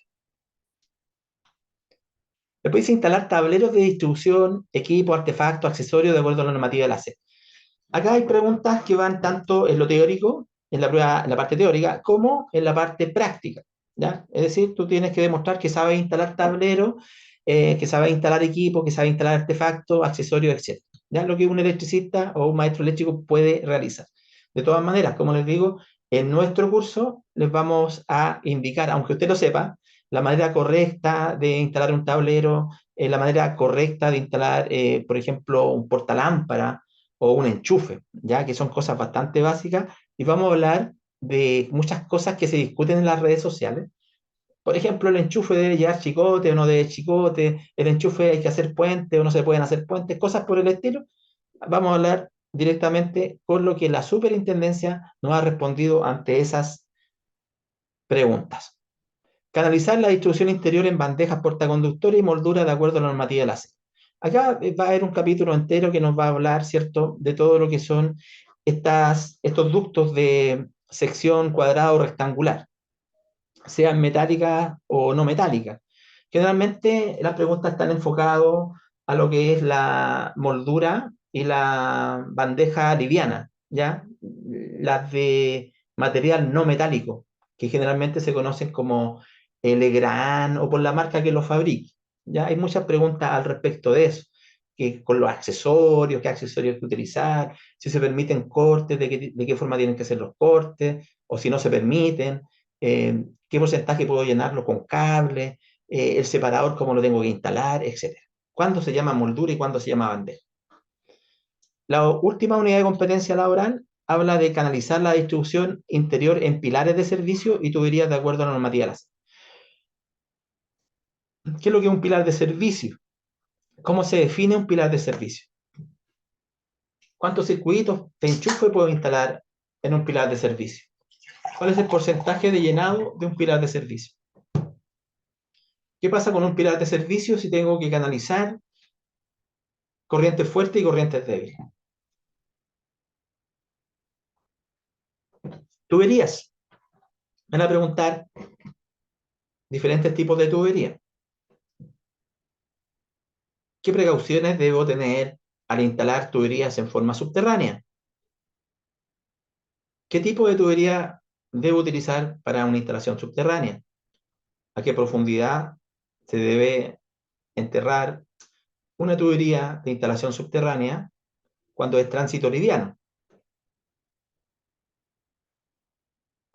Después dice instalar tableros de distribución, equipo, artefactos, accesorios de acuerdo a la normativa de la SEC. Acá hay preguntas que van tanto en lo teórico, en la prueba, en la parte teórica, como en la parte práctica, ¿ya? Es decir, tú tienes que demostrar que sabes instalar tableros, que sabes instalar equipo, que sabes instalar artefactos, accesorios, etc. ¿Ya? Lo que un electricista o un maestro eléctrico puede realizar. De todas maneras, como les digo, en nuestro curso les vamos a indicar, aunque usted lo sepa, la manera correcta de instalar un tablero, la manera correcta de instalar, por ejemplo, un portalámpara, o un enchufe, ya que son cosas bastante básicas, y vamos a hablar de muchas cosas que se discuten en las redes sociales. Por ejemplo, el enchufe debe llevar chicote o no debe chicote, el enchufe hay que hacer puente o no se pueden hacer puentes, cosas por el estilo. Vamos a hablar directamente con lo que la superintendencia nos ha respondido ante esas preguntas. Canalizar la distribución interior en bandejas portaconductores y molduras de acuerdo a la normativa de la SEC. Acá va a haber un capítulo entero que nos va a hablar, ¿cierto?, de todo lo que son estos ductos de sección cuadrada o rectangular, sean metálicas o no metálicas. Generalmente las preguntas están enfocadas a lo que es la moldura y la bandeja liviana, ¿ya? Las de material no metálico, que generalmente se conocen como Legrand o por la marca que lo fabrique. ¿Ya? Hay muchas preguntas al respecto de eso, que con los accesorios, qué accesorios hay que utilizar, si se permiten cortes, de qué forma tienen que ser los cortes, o si no se permiten, qué porcentaje puedo llenarlo con cable, el separador, cómo lo tengo que instalar, etc. ¿Cuándo se llama moldura y cuándo se llama bandeja? La última unidad de competencia laboral habla de canalizar la distribución interior en pilares de servicio y tuberías de acuerdo a la normativa de la SAE. ¿Qué es lo que es un pilar de servicio? ¿Cómo se define un pilar de servicio? ¿Cuántos circuitos de enchufe puedo instalar en un pilar de servicio? ¿Cuál es el porcentaje de llenado de un pilar de servicio? ¿Qué pasa con un pilar de servicio si tengo que canalizar corrientes fuertes y corrientes débiles? Tuberías. Van a preguntar diferentes tipos de tubería. ¿Qué precauciones debo tener al instalar tuberías en forma subterránea? ¿Qué tipo de tubería debo utilizar para una instalación subterránea? ¿A qué profundidad se debe enterrar una tubería de instalación subterránea cuando es tránsito liviano?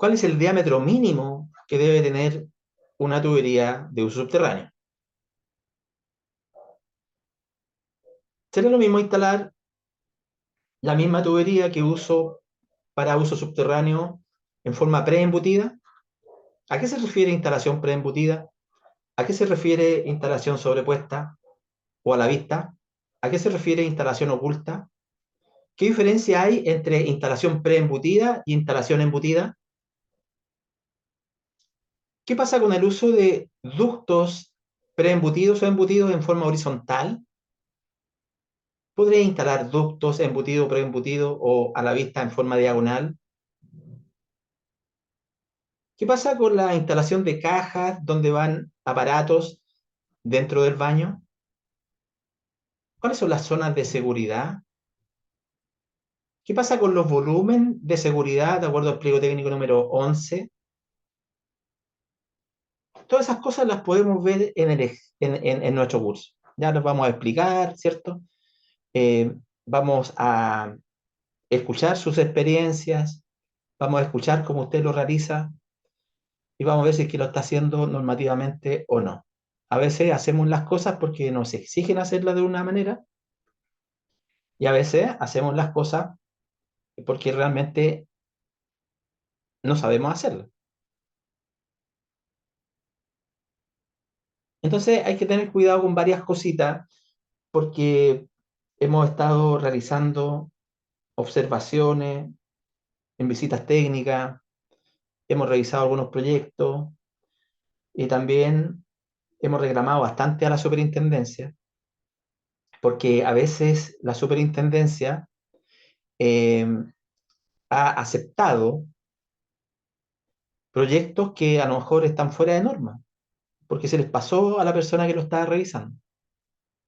¿Cuál es el diámetro mínimo que debe tener una tubería de uso subterráneo? ¿Será lo mismo instalar la misma tubería que uso para uso subterráneo en forma preembutida? ¿A qué se refiere instalación preembutida? ¿A qué se refiere instalación sobrepuesta o a la vista? ¿A qué se refiere instalación oculta? ¿Qué diferencia hay entre instalación preembutida y instalación embutida? ¿Qué pasa con el uso de ductos preembutidos o embutidos en forma horizontal? ¿Podría instalar ductos embutido, preembutido o a la vista en forma diagonal? ¿Qué pasa con la instalación de cajas donde van aparatos dentro del baño? ¿Cuáles son las zonas de seguridad? ¿Qué pasa con los volúmenes de seguridad de acuerdo al pliego técnico número 11? Todas esas cosas las podemos ver en nuestro curso. Ya nos vamos a explicar, ¿cierto? Vamos a escuchar sus experiencias, vamos a escuchar cómo usted lo realiza y vamos a ver si es que lo está haciendo normativamente o no. A veces hacemos las cosas porque nos exigen hacerlas de una manera y a veces hacemos las cosas porque realmente no sabemos hacerlas. Entonces hay que tener cuidado con varias cositas porque hemos estado realizando observaciones en visitas técnicas, hemos revisado algunos proyectos y también hemos reclamado bastante a la superintendencia porque a veces la superintendencia eh, ha aceptado proyectos que a lo mejor están fuera de norma, porque se les pasó a la persona que lo estaba revisando.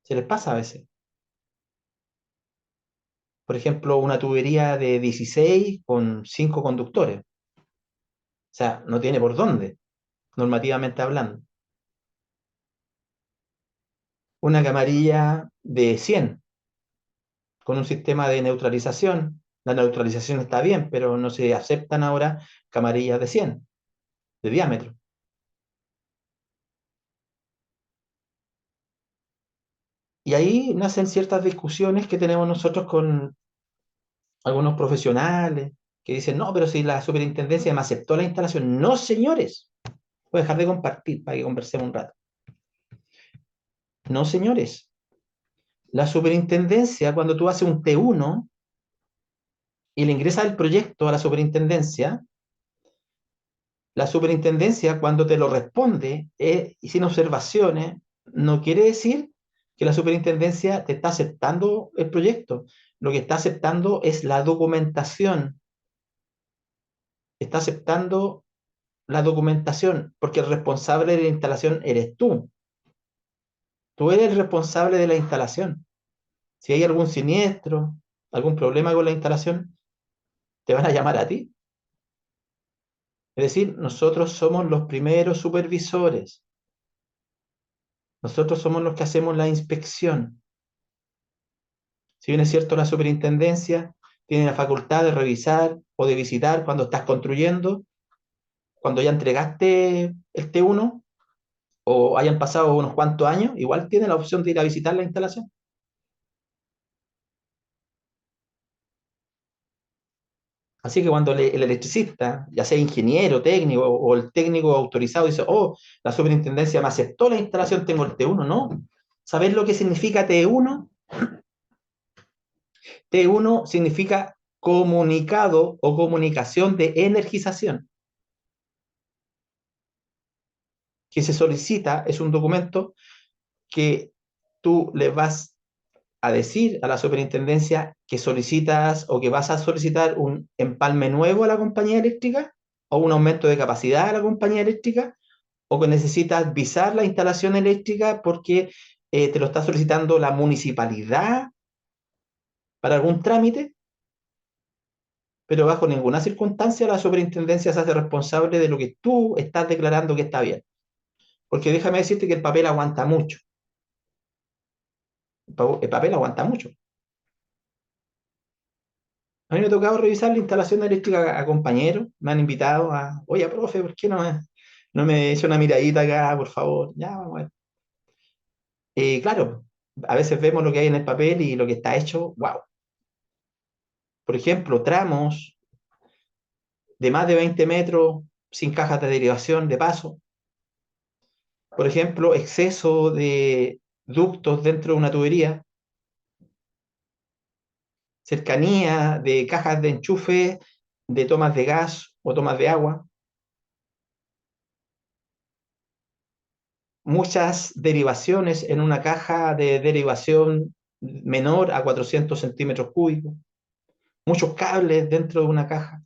Se les pasa a veces. Por ejemplo, una tubería de 16 con 5 conductores. O sea, no tiene por dónde, normativamente hablando. Una camarilla de 100 con un sistema de neutralización. La neutralización está bien, pero no se aceptan ahora camarillas de 100 de diámetro. Y ahí nacen ciertas discusiones que tenemos nosotros con algunos profesionales que dicen, no, pero si la superintendencia me aceptó la instalación. No, señores. Voy a dejar de compartir para que conversemos un rato. No, señores. La superintendencia, cuando tú haces un T1 y le ingresas el proyecto a la superintendencia cuando te lo responde y sin observaciones, no quiere decir que la superintendencia te está aceptando el proyecto. Lo que está aceptando es la documentación. Está aceptando la documentación porque el responsable de la instalación eres tú. Tú eres el responsable de la instalación. Si hay algún siniestro, algún problema con la instalación, te van a llamar a ti. Es decir, nosotros somos los primeros supervisores. Nosotros somos los que hacemos la inspección. Si bien es cierto, la superintendencia tiene la facultad de revisar o de visitar cuando estás construyendo, cuando ya entregaste el T1 o hayan pasado unos cuantos años, igual tiene la opción de ir a visitar la instalación. Así que cuando el electricista, ya sea ingeniero, técnico o el técnico autorizado, dice, oh, la superintendencia me aceptó la instalación, tengo el T1, no. ¿Sabes lo que significa T1? T1 significa comunicado o comunicación de energización, que se solicita, es un documento que tú le vas a decir a la superintendencia que solicitas o que vas a solicitar un empalme nuevo a la compañía eléctrica o un aumento de capacidad a la compañía eléctrica o que necesitas visar la instalación eléctrica porque te lo está solicitando la municipalidad para algún trámite, pero bajo ninguna circunstancia la superintendencia se hace responsable de lo que tú estás declarando que está bien. Porque déjame decirte que el papel aguanta mucho. El papel aguanta mucho. A mí me ha tocado revisar la instalación eléctrica a compañeros, me han invitado a, oye, profe, ¿por qué no me echa una miradita acá, por favor? Ya, vamos a ver. Claro, a veces vemos lo que hay en el papel y lo que está hecho, wow. Por ejemplo, tramos de más de 20 metros sin cajas de derivación de paso. Por ejemplo, exceso de ductos dentro de una tubería, cercanía de cajas de enchufe, de tomas de gas o tomas de agua, muchas derivaciones en una caja de derivación menor a 400 centímetros cúbicos, muchos cables dentro de una caja.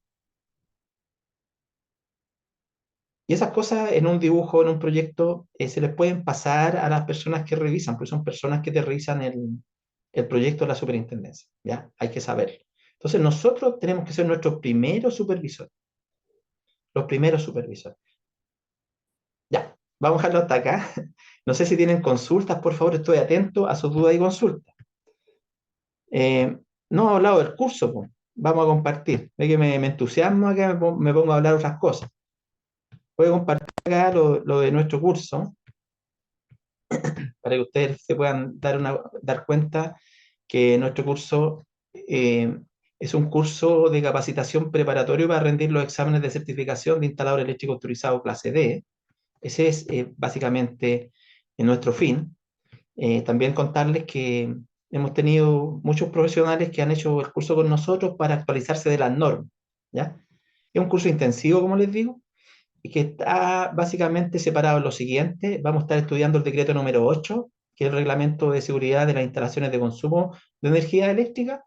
Y esas cosas en un dibujo, en un proyecto, se les pueden pasar a las personas que revisan, porque son personas que te revisan el proyecto de la superintendencia, ¿ya? Hay que saberlo. Entonces nosotros tenemos que ser nuestros primeros supervisores, los primeros supervisores. Ya, vamos a dejarlo hasta acá. No sé si tienen consultas, por favor, estoy atento a sus dudas y consultas. No he hablado del curso, pues. Vamos a compartir. Ve que me entusiasmo acá, me pongo a hablar otras cosas. Voy a compartir acá lo de nuestro curso para que ustedes se puedan dar cuenta que nuestro curso es un curso de capacitación preparatorio para rendir los exámenes de certificación de instalador eléctrico autorizado clase D. Ese es básicamente nuestro fin. También contarles que hemos tenido muchos profesionales que han hecho el curso con nosotros para actualizarse de las normas, ¿ya? Es un curso intensivo, como les digo, y que está básicamente separado en lo siguiente. Vamos a estar estudiando el decreto número 8, que es el reglamento de seguridad de las instalaciones de consumo de energía eléctrica,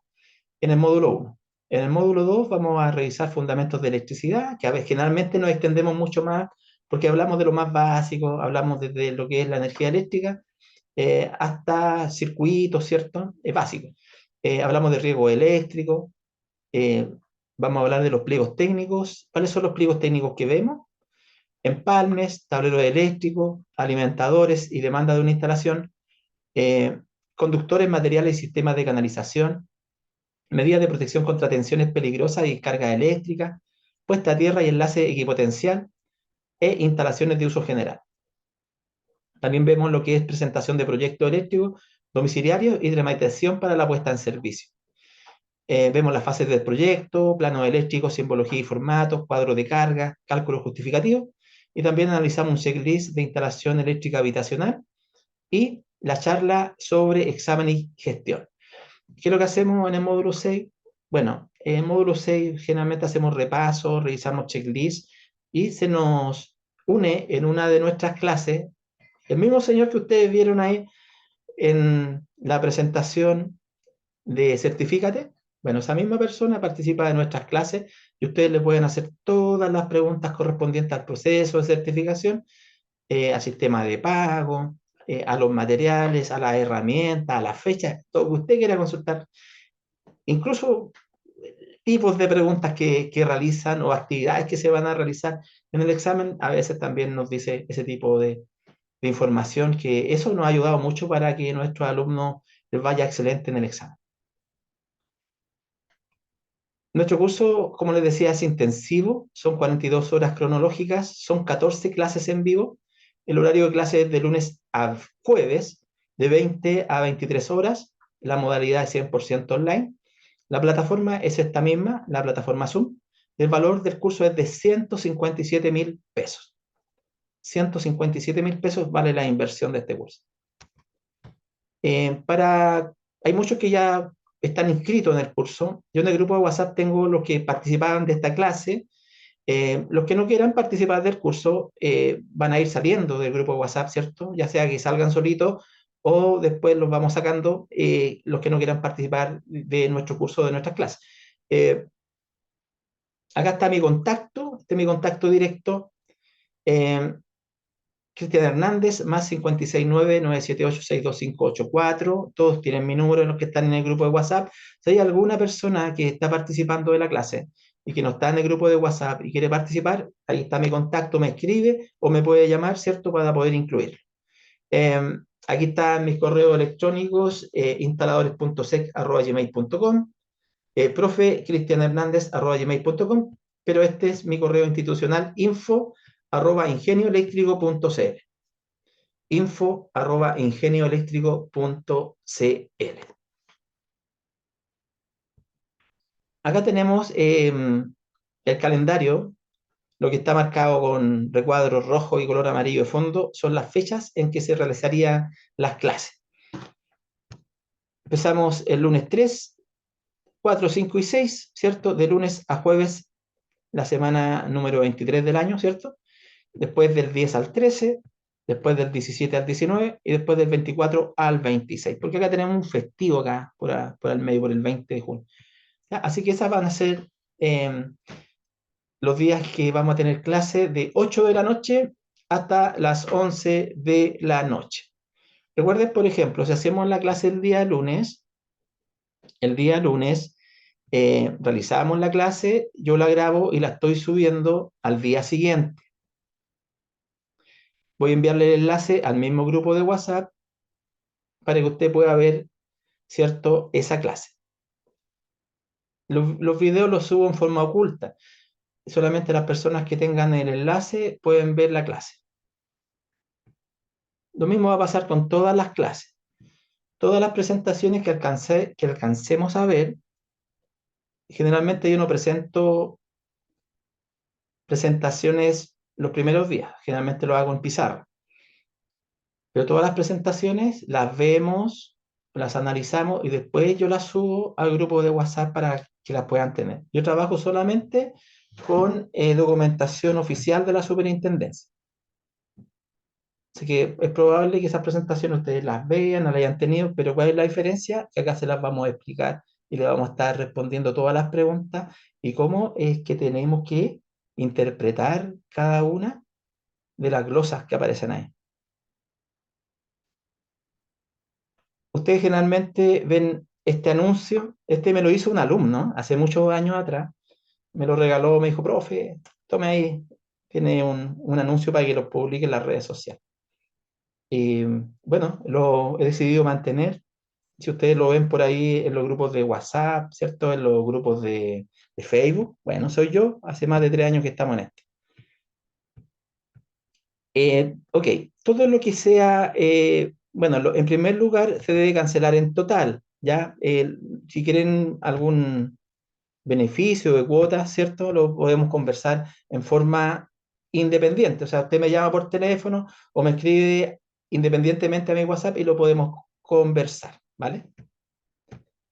en el módulo 1. En el módulo 2 vamos a revisar fundamentos de electricidad, que a veces generalmente nos extendemos mucho más porque hablamos de lo más básico, hablamos desde lo que es la energía eléctrica hasta circuitos, ¿cierto? Es básico. Hablamos de riesgo eléctrico, eh, vamos a hablar de los pliegos técnicos. ¿Cuáles son los pliegos técnicos que vemos? Empalmes, tableros eléctricos, alimentadores y demanda de una instalación, eh, conductores, materiales y sistemas de canalización, medidas de protección contra tensiones peligrosas y carga eléctrica, puesta a tierra y enlace equipotencial e instalaciones de uso general. También vemos lo que es presentación de proyectos eléctricos domiciliarios y dramatización para la puesta en servicio. Vemos las fases del proyecto, planos eléctricos, simbología y formatos, cuadro de carga, cálculo justificativo, y también analizamos un checklist de instalación eléctrica habitacional y la charla sobre examen y gestión. ¿Qué es lo que hacemos en el módulo 6? Bueno, en el módulo 6 generalmente hacemos repasos, revisamos checklist y se nos une en una de nuestras clases el mismo señor que ustedes vieron ahí en la presentación de Certifícate. Bueno, esa misma persona participa de nuestras clases y ustedes le pueden hacer todas las preguntas correspondientes al proceso de certificación, al sistema de pago, a los materiales, a las herramientas, a las fechas, todo lo que usted quiera consultar. Incluso tipos de preguntas que realizan o actividades que se van a realizar en el examen, a veces también nos dice ese tipo de información, que eso nos ha ayudado mucho para que nuestros alumnos les vaya excelente en el examen. Nuestro curso, como les decía, es intensivo, son 42 horas cronológicas, son 14 clases en vivo. El horario de clase es de lunes a jueves, de 20 a 23 horas. La modalidad es 100% online. La plataforma es esta misma, la plataforma Zoom. El valor del curso es de 157.000 pesos. 157.000 pesos vale la inversión de este curso. Hay muchos que ya están inscritos en el curso. Yo en el grupo de WhatsApp tengo los que participaban de esta clase. Los que no quieran participar del curso van a ir saliendo del grupo de WhatsApp, ¿cierto? Ya sea que salgan solitos o después los vamos sacando los que no quieran participar de nuestro curso, de nuestras clases. Acá está mi contacto, este es mi contacto directo. Cristian Hernández, más 569-978-62584. Todos tienen mi número, los que están en el grupo de WhatsApp. Si hay alguna persona que está participando de la clase y que no está en el grupo de WhatsApp y quiere participar, ahí está mi contacto, me escribe o me puede llamar, ¿cierto?, para poder incluirlo. Aquí están mis correos electrónicos, instaladores.sec@gmail.com, profe cristianhernandez@gmail.com, pero este es mi correo institucional, info@ingenioeléctrico.cl, info@ingenioeléctrico.cl. Acá tenemos el calendario. Lo que está marcado con recuadro rojo y color amarillo de fondo son las fechas en que se realizarían las clases. Empezamos el lunes 3, 4, 5 y 6, ¿cierto? De lunes a jueves, la semana número 23 del año, ¿cierto? Después del 10 al 13, después del 17 al 19 y después del 24 al 26. Porque acá tenemos un festivo acá, por el medio, por el 20 de junio. ¿Ya? Así que esas van a ser los días que vamos a tener clase de 8 de la noche hasta las 11 de la noche. Recuerden, por ejemplo, si hacemos la clase el día lunes, realizamos la clase, yo la grabo y la estoy subiendo al día siguiente. Voy a enviarle el enlace al mismo grupo de WhatsApp para que usted pueda ver, ¿cierto?, esa clase. Los videos los subo en forma oculta. Solamente las personas que tengan el enlace pueden ver la clase. Lo mismo va a pasar con todas las clases. Todas las presentaciones que alcancemos a ver, generalmente yo no presento presentaciones los primeros días, generalmente lo hago en pizarra. Pero todas las presentaciones las vemos, las analizamos y después yo las subo al grupo de WhatsApp para que las puedan tener. Yo trabajo solamente con documentación oficial de la superintendencia. Así que es probable que esas presentaciones ustedes las vean, no las hayan tenido, pero ¿cuál es la diferencia? Que acá se las vamos a explicar y le vamos a estar respondiendo todas las preguntas y cómo es que tenemos que interpretar cada una de las glosas que aparecen ahí. Ustedes generalmente ven este anuncio, este me lo hizo un alumno hace muchos años atrás, me lo regaló, me dijo, profe, tome ahí, tiene un anuncio para que lo publique en las redes sociales. Y bueno, lo he decidido mantener. Si ustedes lo ven por ahí en los grupos de WhatsApp, ¿cierto? En los grupos de Facebook, bueno, soy yo, hace más de 3 años que estamos en esto. Ok, todo lo que sea, bueno, en primer lugar se debe cancelar en total, ¿ya? Si quieren algún beneficio de cuotas, ¿cierto? Lo podemos conversar en forma independiente, o sea, usted me llama por teléfono o me escribe independientemente a mi WhatsApp y lo podemos conversar, ¿vale?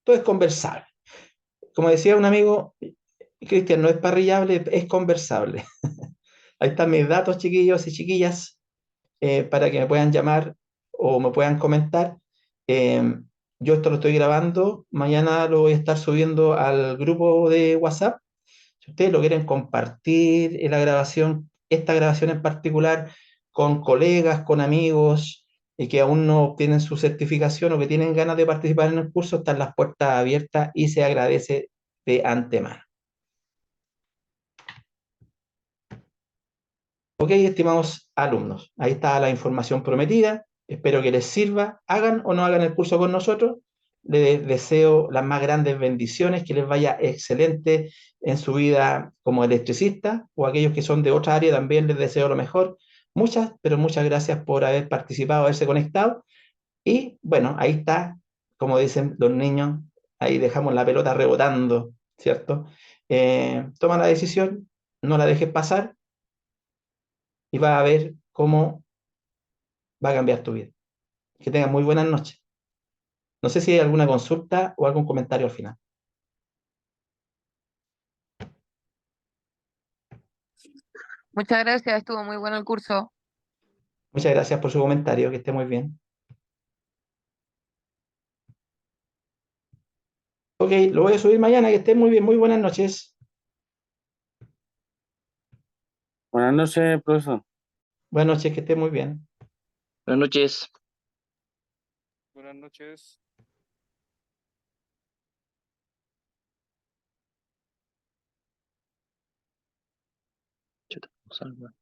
Todo es conversable. Como decía un amigo, Cristian, no es parrillable, es conversable. Ahí están mis datos, chiquillos y chiquillas, para que me puedan llamar o me puedan comentar. Yo esto lo estoy grabando, mañana lo voy a estar subiendo al grupo de WhatsApp. Si ustedes lo quieren compartir en la grabación, esta grabación en particular, con colegas, con amigos, y que aún no obtienen su certificación o que tienen ganas de participar en el curso, están las puertas abiertas y se agradece de antemano. Ok, estimados alumnos, ahí está la información prometida. Espero que les sirva. Hagan o no hagan el curso con nosotros. Les deseo las más grandes bendiciones, que les vaya excelente en su vida como electricista, o aquellos que son de otra área también les deseo lo mejor. Muchas, pero muchas gracias por haber participado, haberse conectado. Y bueno, ahí está, como dicen los niños, ahí dejamos la pelota rebotando, ¿cierto? Toma la decisión, no la dejes pasar y vas a ver cómo va a cambiar tu vida. Que tengas muy buenas noches. No sé si hay alguna consulta o algún comentario al final. Muchas gracias, estuvo muy bueno el curso. Muchas gracias por su comentario, que esté muy bien. Ok, lo voy a subir mañana, que esté muy bien, muy buenas noches. Buenas noches, profesor. Buenas noches, que esté muy bien. Buenas noches. Buenas noches. Chuta, salva.